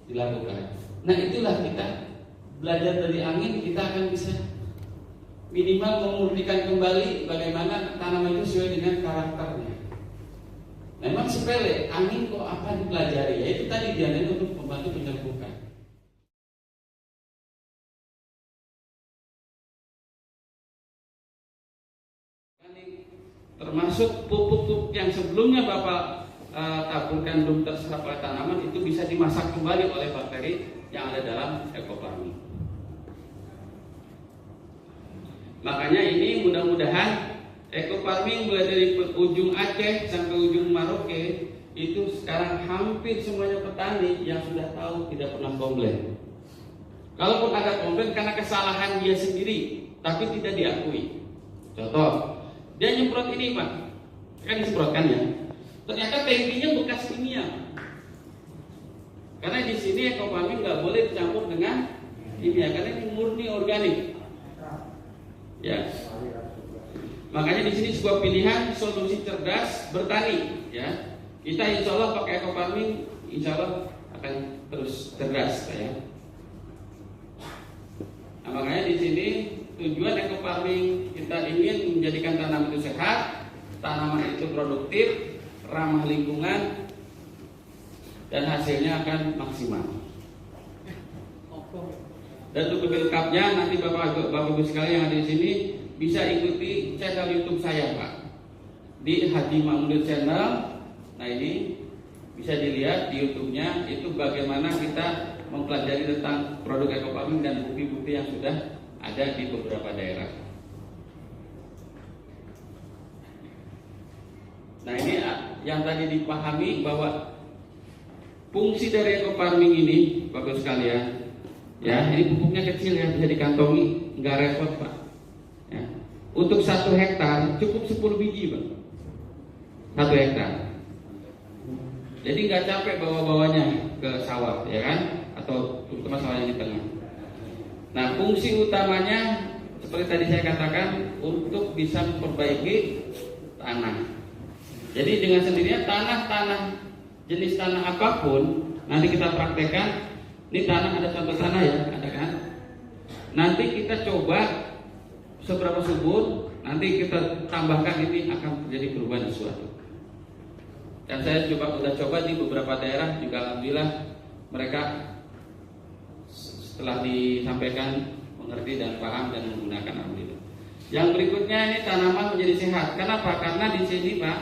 dilakukan. Nah itulah kita belajar dari angin, kita akan bisa minimal memulihkan kembali bagaimana tanaman itu sesuai dengan karakternya. Memang sepele, angin kok apa dipelajari? Ya itu tadi diadain untuk membantu penyembuhan. Termasuk pupuk-pupuk yang sebelumnya Bapak taburkan belum terserap oleh tanaman, itu bisa dimasak kembali oleh bakteri yang ada dalam ekofarming. Makanya ini mudah-mudahan ekofarming mulai dari ujung Aceh sampai ujung Maroke itu sekarang hampir semuanya petani yang sudah tahu tidak pernah komplain. Kalaupun ada komplain karena kesalahan dia sendiri tapi tidak diakui. Contoh, dia nyemprot ini Pak, kan disemprotkan ya. Ternyata tangkinya bekas kimia. Karena di sini ekofarming nggak boleh dicampur dengan kimia karena ini murni organik. Ya. Makanya di sini sebuah pilihan solusi cerdas bertani. Ya. Kita insya Allah pakai ekofarming, insya Allah akan terus cerdas ya. Nah, makanya di sini tujuan ekofarming kita ingin menjadikan tanaman itu sehat, tanaman itu produktif, ramah lingkungan, dan hasilnya akan maksimal. Dan untuk lengkapnya nanti Bapak Ibu sekalian yang ada di sini bisa ikuti channel YouTube saya Pak di Haji Ma'munir Channel. Nah ini bisa dilihat di YouTube-nya itu bagaimana kita mempelajari tentang produk ekofarming dan bukti-bukti yang sudah ada di beberapa daerah. Nah ini yang tadi dipahami bahwa fungsi dari ekofarming ini Bapak sekalian, ya ini pupuknya kecil ya, bisa dikantongi, nggak repot Pak. Ya. Untuk 1 hektar cukup 10 biji Pak, 1 hektar. Jadi nggak capek bawa-bawanya ke sawah, ya kan? Atau terutama sawahnya di tengah. Nah fungsi utamanya seperti tadi saya katakan untuk bisa memperbaiki tanah. Jadi dengan sendirinya tanah-tanah jenis tanah apapun nanti kita praktekkan. Ini tanah ada contoh tanah ya, ada kan? Nanti kita coba seberapa subur, nanti kita tambahkan ini akan terjadi perubahan sesuatu. Dan saya sudah coba di beberapa daerah juga alhamdulillah mereka setelah disampaikan mengerti dan paham dan menggunakan alhamdulillah. Yang berikutnya ini tanaman menjadi sehat. Kenapa? Karena di sini Pak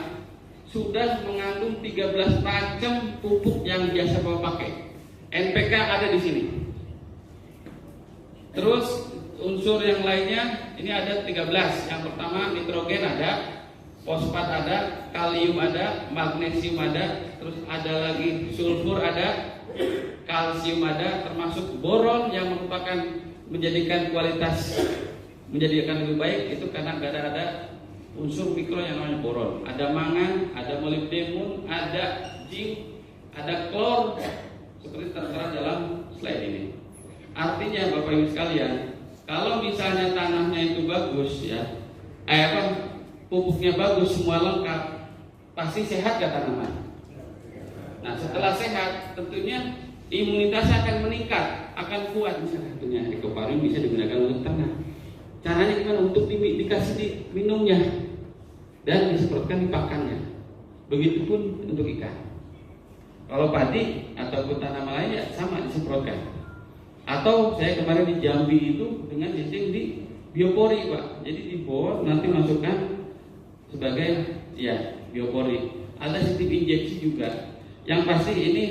sudah mengandung 13 macam pupuk yang biasa Bapak pakai. NPK ada di sini. Terus unsur yang lainnya ini ada 13. Yang pertama nitrogen ada, fosfat ada, kalium ada, magnesium ada, terus ada lagi sulfur ada, kalsium ada, termasuk boron yang merupakan menjadikan kualitas menjadikan lebih baik itu karena ada unsur mikro yang namanya boron. Ada mangan, ada molibdenum, ada zinc, ada klor seperti tertera dalam slide ini. Artinya Bapak Ibu sekalian, kalau misalnya tanahnya itu bagus ya, pupuknya bagus, semua lengkap, pasti sehat gak tanaman? Nah setelah sehat tentunya imunitasnya akan meningkat, akan kuat. Misalnya tentunya ekofarming bisa digunakan untuk tanah. Caranya gimana? Untuk dikasih minumnya dan disemprotkan di pakannya. Begitupun untuk ikan. Kalau padi ataupun tanaman lain ya sama disemprotkan. Atau saya kemarin di Jambi itu dengan sistem di biopori Pak. Jadi dibor nanti masukkan sebagai ya biopori. Ada sistem injeksi juga. Yang pasti ini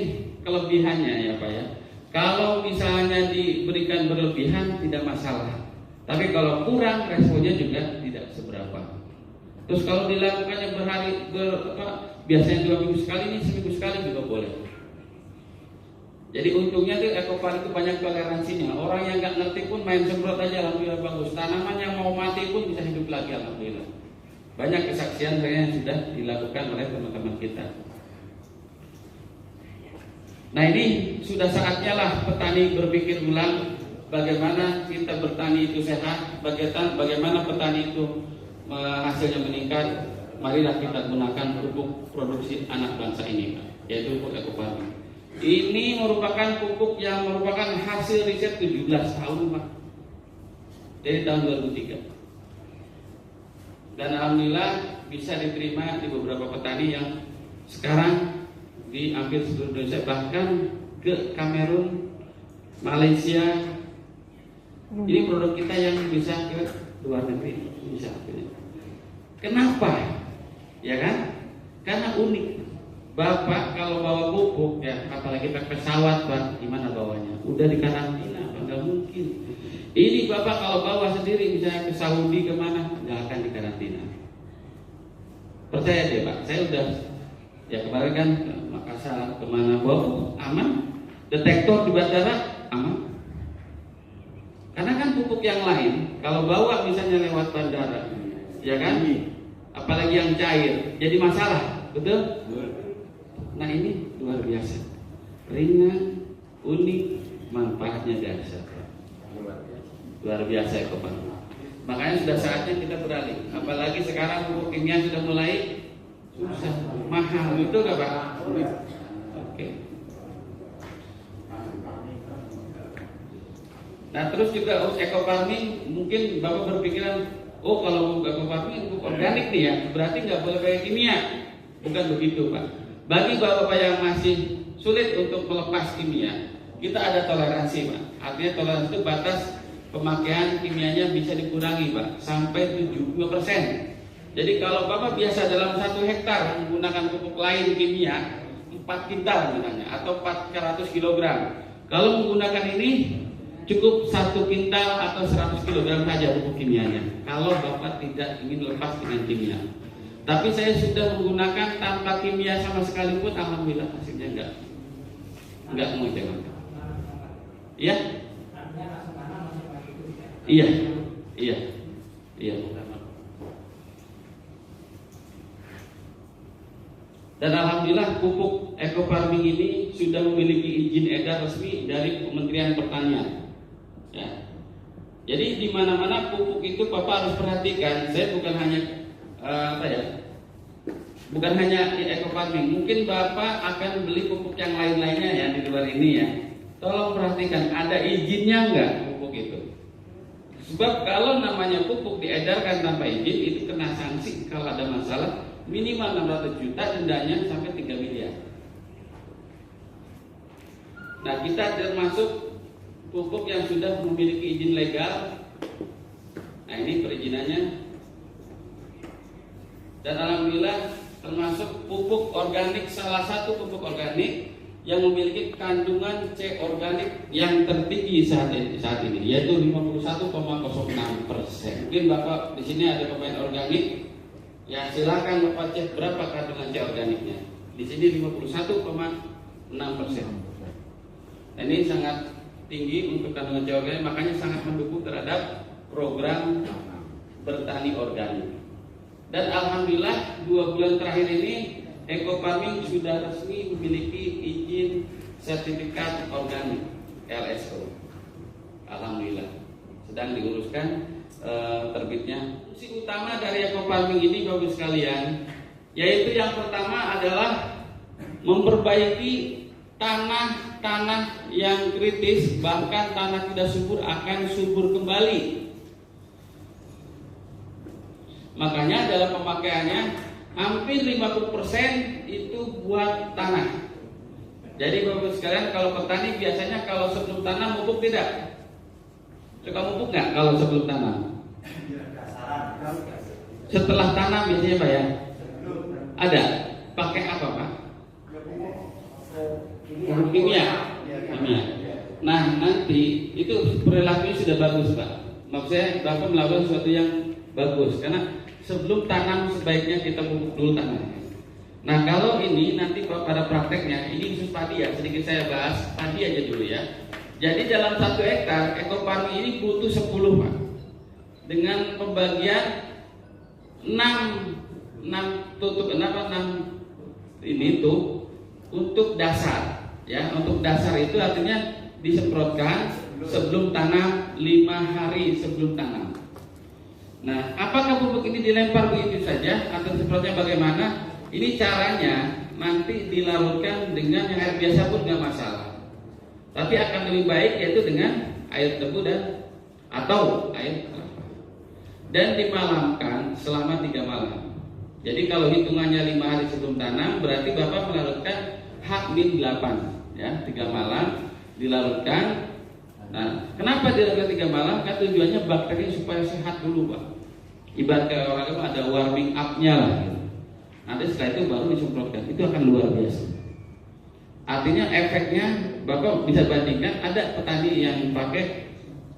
kelebihannya ya Pak ya. Kalau misalnya diberikan berlebihan tidak masalah. Tapi kalau kurang responnya juga tidak seberapa. Terus kalau dilakukannya biasanya 2 minggu sekali, ini seminggu sekali juga boleh. Jadi untungnya tuh ekofarming itu banyak toleransinya. Orang yang nggak ngerti pun main semprot aja alhamdulillah bagus. Tanaman yang mau mati pun bisa hidup lagi alhamdulillah. Banyak kesaksian saya yang sudah dilakukan oleh teman-teman kita. Nah ini sudah saatnya lah petani berpikir ulang bagaimana kita bertani itu sehat, bagaimana petani itu hasilnya meningkat. Marilah kita gunakan pupuk produksi anak bangsa ini, Pak, yaitu pupuk ekofarming. Ini merupakan pupuk yang merupakan hasil riset 17 tahun, Pak, dari tahun 2003. Dan alhamdulillah bisa diterima di beberapa petani yang sekarang di hampir seluruh Indonesia, bahkan ke Kamerun, Malaysia. Ini produk kita yang bisa ke luar negeri, bisa. Kenapa? Ya kan? Karena unik. Bapak kalau bawa pupuk, ya apalagi pakai pesawat, Pak, gimana bawanya? Udah dikarantina, nggak mungkin. Ini Bapak kalau bawa sendiri, misalnya ke Saudi kemana, nggak akan dikarantina. Percaya deh, Pak. Saya udah, ya kemarin kan ke Makassar, kemana bawa aman. Detektor di bandara aman. Karena kan pupuk yang lain, kalau bawa misalnya lewat bandara, ya kan? Apalagi yang cair, jadi masalah, betul? Nah ini luar biasa, ringan, unik, manfaatnya dahsyat, luar biasa ekofarming. Makanya sudah saatnya kita beralih. Apalagi sekarang pupuk kimia sudah mulai susah, mahal, itu nggak Pak? Oke. Nah terus juga ekofarming, mungkin Bapak berpikiran, oh kalau ekofarming pupuk organik nih ya, berarti nggak boleh pakai kimia. Bukan begitu, Pak. Bagi bapak-bapak yang masih sulit untuk melepas kimia, kita ada toleransi, Pak. Artinya toleransi itu batas pemakaian kimianya bisa dikurangi, Pak, sampai 75%. Jadi kalau Bapak biasa dalam 1 hektar menggunakan pupuk lain kimia 4 kintal misalnya, atau 400 kg. Kalau menggunakan ini cukup 1 kintal atau 100 kg saja pupuk kimianya. Kalau Bapak tidak ingin lepas dengan kimia. Tapi saya sudah menggunakan tanpa kimia sama sekali pun, alhamdulillah hasilnya enggak mengecewakan. Iya? Iya. Iya. Iya. Dan alhamdulillah pupuk ekofarming ini sudah memiliki izin edar resmi dari Kementerian Pertanian. Ya. Jadi di mana-mana pupuk itu Bapak harus perhatikan. Saya bukan hanya bukan hanya di ekofarming. Mungkin Bapak akan beli pupuk yang lain-lainnya ya di luar ini ya. Tolong perhatikan ada izinnya enggak pupuk itu. Sebab kalau namanya pupuk diedarkan tanpa izin itu kena sanksi kalau ada masalah minimal 600 juta, dendanya sampai 3 miliar. Nah kita termasuk pupuk yang sudah memiliki izin legal. Nah ini perizinannya. Dan alhamdulillah termasuk pupuk organik, salah satu pupuk organik yang memiliki kandungan C organik yang tertinggi saat ini yaitu 51,06%. Mungkin Bapak di sini ada pemain organik, ya silakan Bapak cek berapa kandungan C organiknya. Di sini 51,6%. Nah, ini sangat tinggi untuk kandungan C organik, makanya sangat mendukung terhadap program bertani organik. Dan alhamdulillah 2 bulan terakhir ini ekofarming sudah resmi memiliki izin sertifikat organik LSO. Alhamdulillah sedang diuruskan terbitnya. Fungsi utama dari ekofarming ini Bapak sekalian, yaitu yang pertama adalah memperbaiki tanah-tanah yang kritis, bahkan tanah tidak subur akan subur kembali. Makanya dalam pemakaiannya hampir 50% itu buat tanah. Jadi Bapak sekalian, kalau petani biasanya kalau sebelum tanam pupuk tidak? Suka pupuk nggak kalau sebelum tanam? Setelah tanam biasanya Pak ya? Ada. Pakai apa Pak? Pupuk kimia. Nah nanti itu perilakunya sudah bagus Pak. Maksudnya Bapak melakukan sesuatu yang bagus, karena sebelum tanam sebaiknya kita pupuk dulu tanahnya. Nah kalau ini nanti pada prakteknya, ini khusus padi ya, sedikit saya bahas padi aja dulu ya. Jadi dalam 1 hektar ekofarming ini butuh 10 Pak, dengan pembagian 6 ini tuh untuk dasar ya. Untuk dasar itu artinya disemprotkan sebelum tanam, 5 hari sebelum tanam. Nah, apakah pupuk ini dilempar begitu saja atau disemprotnya bagaimana? Ini caranya nanti dilarutkan dengan yang air biasa pun nggak masalah. Tapi akan lebih baik yaitu dengan air tebu atau air kelapa. Dan dimalamkan selama 3 malam. Jadi kalau hitungannya 5 hari sebelum tanam, berarti Bapak melarutkan H-8 ya, 3 malam dilarutkan. Nah, kenapa dilarutkan 3 malam? Kan tujuannya bakteri supaya sehat dulu, Pak. Ibarat kayak orang itu ada warming up-nya lah gitu. Nanti setelah itu baru disemprotkan. Itu akan luar biasa. Artinya efeknya Bapak bisa bandingkan, ada petani yang pakai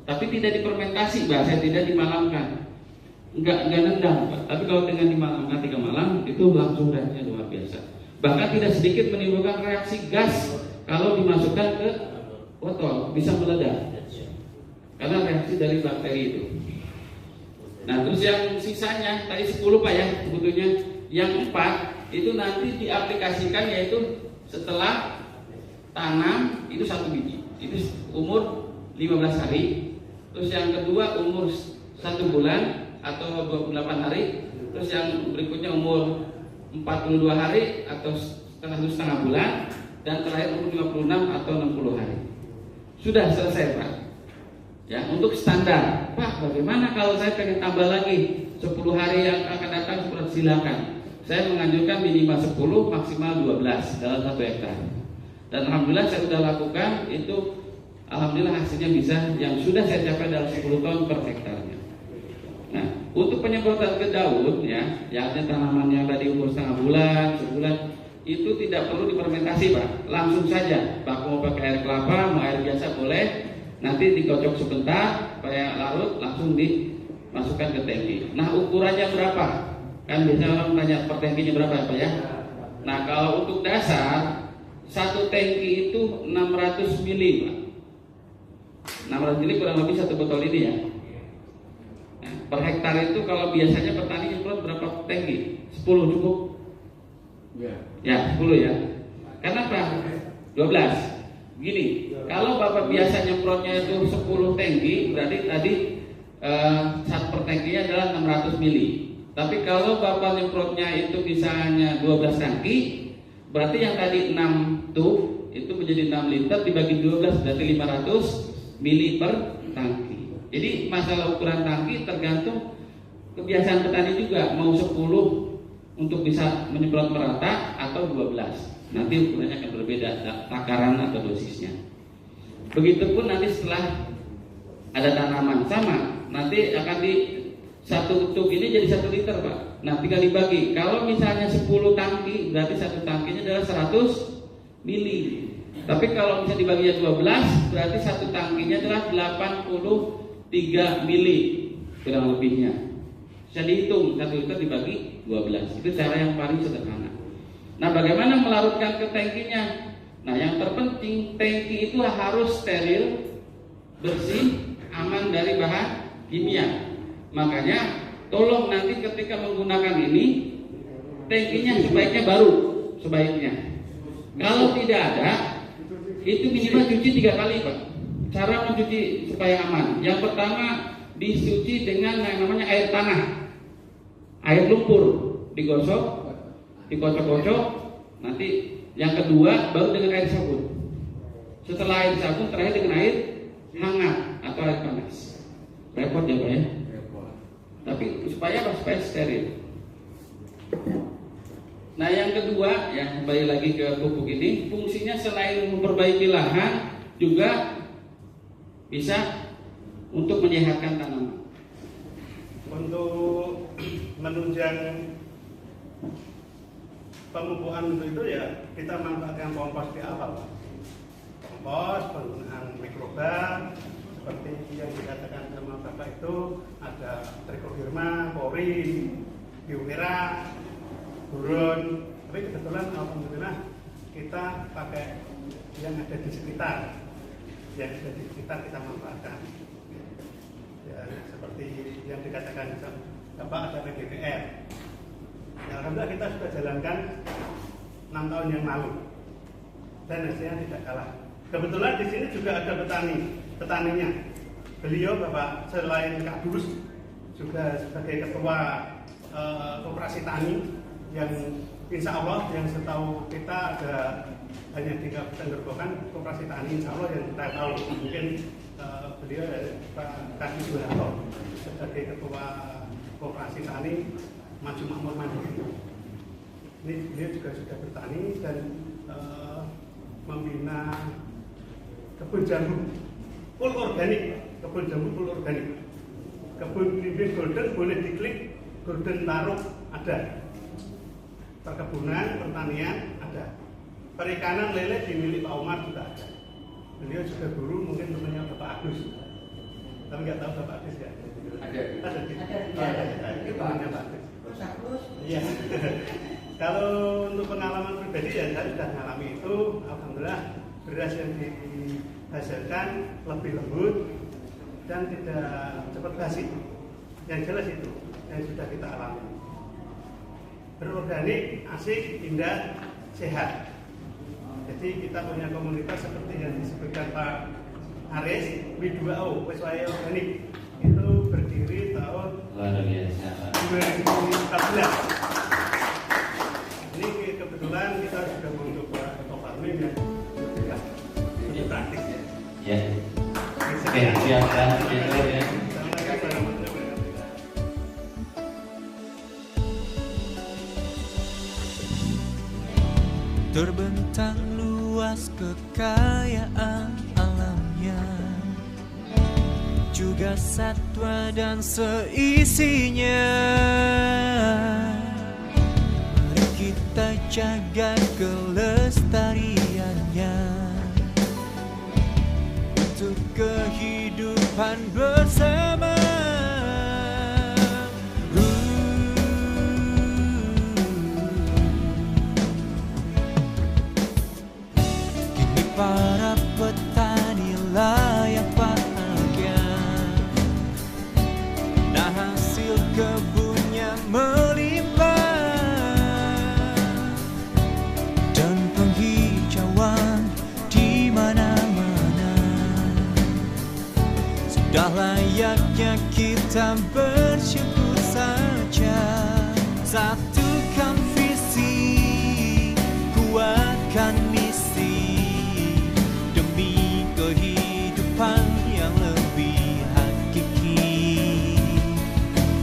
tapi tidak difermentasi, bahasa tidak dimalamkan. Enggak nendang, Pak. Tapi kalau dengan dimalamkan 3 malam itu langsung reaksinya luar biasa. Bahkan tidak sedikit menimbulkan reaksi gas kalau dimasukkan ke botol, bisa meledak. Karena reaksi dari bakteri itu. Nah, terus yang sisanya tadi 10 Pak ya, sebetulnya yang 4 itu nanti diaplikasikan yaitu setelah tanam itu 1 biji. Itu umur 15 hari. Terus yang kedua umur 1 bulan atau 28 hari. Terus yang berikutnya umur 42 hari atau setengah bulan. Dan terakhir umur 56 atau 60 hari. Sudah selesai Pak. Ya, untuk standar. Pak, bagaimana kalau saya pengen tambah lagi 10 hari yang akan datang? Silakan. Saya menganjurkan minimal 10, maksimal 12 dalam 1 hektar. Dan alhamdulillah saya sudah lakukan itu. Alhamdulillah hasilnya bisa yang sudah saya capai dalam 10 ton per hektarnya. Nah, untuk penyemprotan ke daun ya, yang ada tanaman yang tadi umur setengah bulan, sebulan, itu tidak perlu difermentasi Pak. Langsung saja. Pak mau pakai air kelapa, mau air biasa boleh. Nanti dikocok sebentar supaya larut, langsung dimasukkan ke tangki. Nah, ukurannya berapa? Kan biasanya orang tanya per tangkinya berapa Pak ya? Nah, kalau untuk dasar 1 tangki itu 600 mili Pak. 600 mili kurang lebih 1 botol ini ya. Nah, per hektar itu kalau biasanya petani nyemprot berapa tangki? 10 cukup? Ya 10 ya. Kenapa? 12. Gini, kalau Bapak biasa nyemprotnya itu 10 tangki, berarti tadi 1 per tangkinya adalah 600 mili. Tapi kalau Bapak nyemprotnya itu misalnya 12 tangki, berarti yang tadi 6 tuh itu menjadi 6 liter dibagi 12 berarti 500 mili per tangki. Jadi masalah ukuran tangki tergantung kebiasaan petani juga, mau 10 untuk bisa menyemprot merata atau 12. Nanti ukurannya akan berbeda, takaran atau dosisnya. Begitupun nanti setelah ada tanaman sama, nanti akan di 1 tub ini jadi 1 liter Pak. Nah, tinggal dibagi. Kalau misalnya 10 tangki, berarti 1 tangkinya adalah 100 mili. Tapi kalau bisa dibaginya 12, berarti 1 tangkinya adalah 83 mili kurang lebihnya. Bisa dihitung 1 liter dibagi 12. Itu cara yang paling sederhana. Nah, bagaimana melarutkan ke tangkinya? Nah, yang terpenting tangki itu harus steril, bersih, aman dari bahan kimia. Makanya tolong nanti ketika menggunakan ini tangkinya sebaiknya baru, sebaiknya. Kalau tidak ada, itu minimal cuci 3 kali Pak. Cara mencuci supaya aman. Yang pertama dicuci dengan yang namanya air tanah, air lumpur, digosok, dikocok-kocok. Nanti yang kedua baru dengan air sabun. Setelah air sabun terakhir dengan air hangat atau air panas. Repot ya Pak ya. Tapi supaya steril. Nah, yang kedua yang kembali lagi ke pupuk ini, fungsinya selain memperbaiki lahan juga bisa untuk menyehatkan tanaman. Untuk menunjang pemupukan itu ya kita manfaatkan kompos di awal Pak. Kompos, penggunaan mikroba seperti yang dikatakan sama Bapak itu ada trichoderma, porin, biomera, buron. Tapi kebetulan alhamdulillah kita pakai yang ada di sekitar, kita manfaatkan. Ya, seperti yang dikatakan Bapak ada PGPR. Ya, alhamdulillah kita sudah jalankan 6 tahun yang lalu dan hasilnya tidak kalah Kebetulan di sini juga ada petaninya. Beliau Bapak selain Kadus juga sebagai ketua koperasi tani yang insya Allah yang setahu kita ada hanya di Kabupaten Grobogan koperasi tani insya Allah yang kita tahu mungkin beliau Pak Kaki Suharto sebagai ketua koperasi tani Maju Makmur Mandiri. Ini beliau juga sudah bertani dan membina kebun jambu full organik, kebun jambu full organik. Kebun bibit golden boleh diklik, golden taruh ada. Perkebunan, pertanian ada. Perikanan lele dimiliki Pak Umar juga ada. Beliau juga guru, mungkin temannya Bapak Agus. Tapi nggak tahu Bapak Agus ya? Ada. Itu temannya Pak Agus. Iya. Kalau untuk pengalaman pribadi ya saya sudah mengalami itu. Alhamdulillah beras yang dihasilkan lebih lembut dan tidak cepat basi. Yang jelas itu yang sudah kita alami. Berorganik, asik, indah, sehat. Jadi kita punya komunitas seperti yang disebutkan Pak Aris, W2O, Peswaya Organik. Itu berdiri tahun 2014. Ini kebetulan kita sudah mencoba ekofarming yang lebih praktis ya. Ya. Oke, siapkan itu ya. Terbentang luas kekayaan alamnya, juga satwa dan seisinya. Mari kita jaga kelestariannya untuk kehidupan bersama. Para petani layak bahagia, nah hasil kebunnya melimpah, dan penghijauan di mana-mana. Sudah layaknya kita bersyukur saja. Satukan visi, kuatkan misi, demi kehidupan yang lebih hakiki.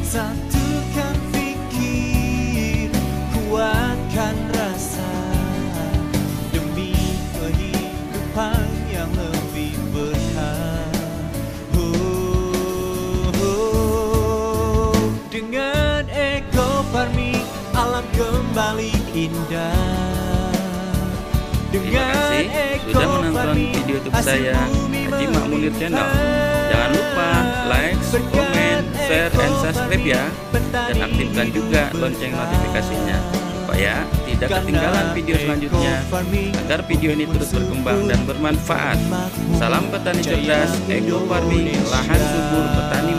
Satukan pikir, kuatkan rasa, demi kehidupan yang lebih berkah. Dengan ekofarming alam kembali indah. Terima kasih sudah menonton video YouTube saya, Haji Mak Munir Channel. Jangan lupa like, comment, share, and subscribe ya. Dan aktifkan juga lonceng notifikasinya supaya tidak ketinggalan video selanjutnya, agar video ini terus berkembang dan bermanfaat. Salam petani cerdas, ekofarming, lahan subur, petani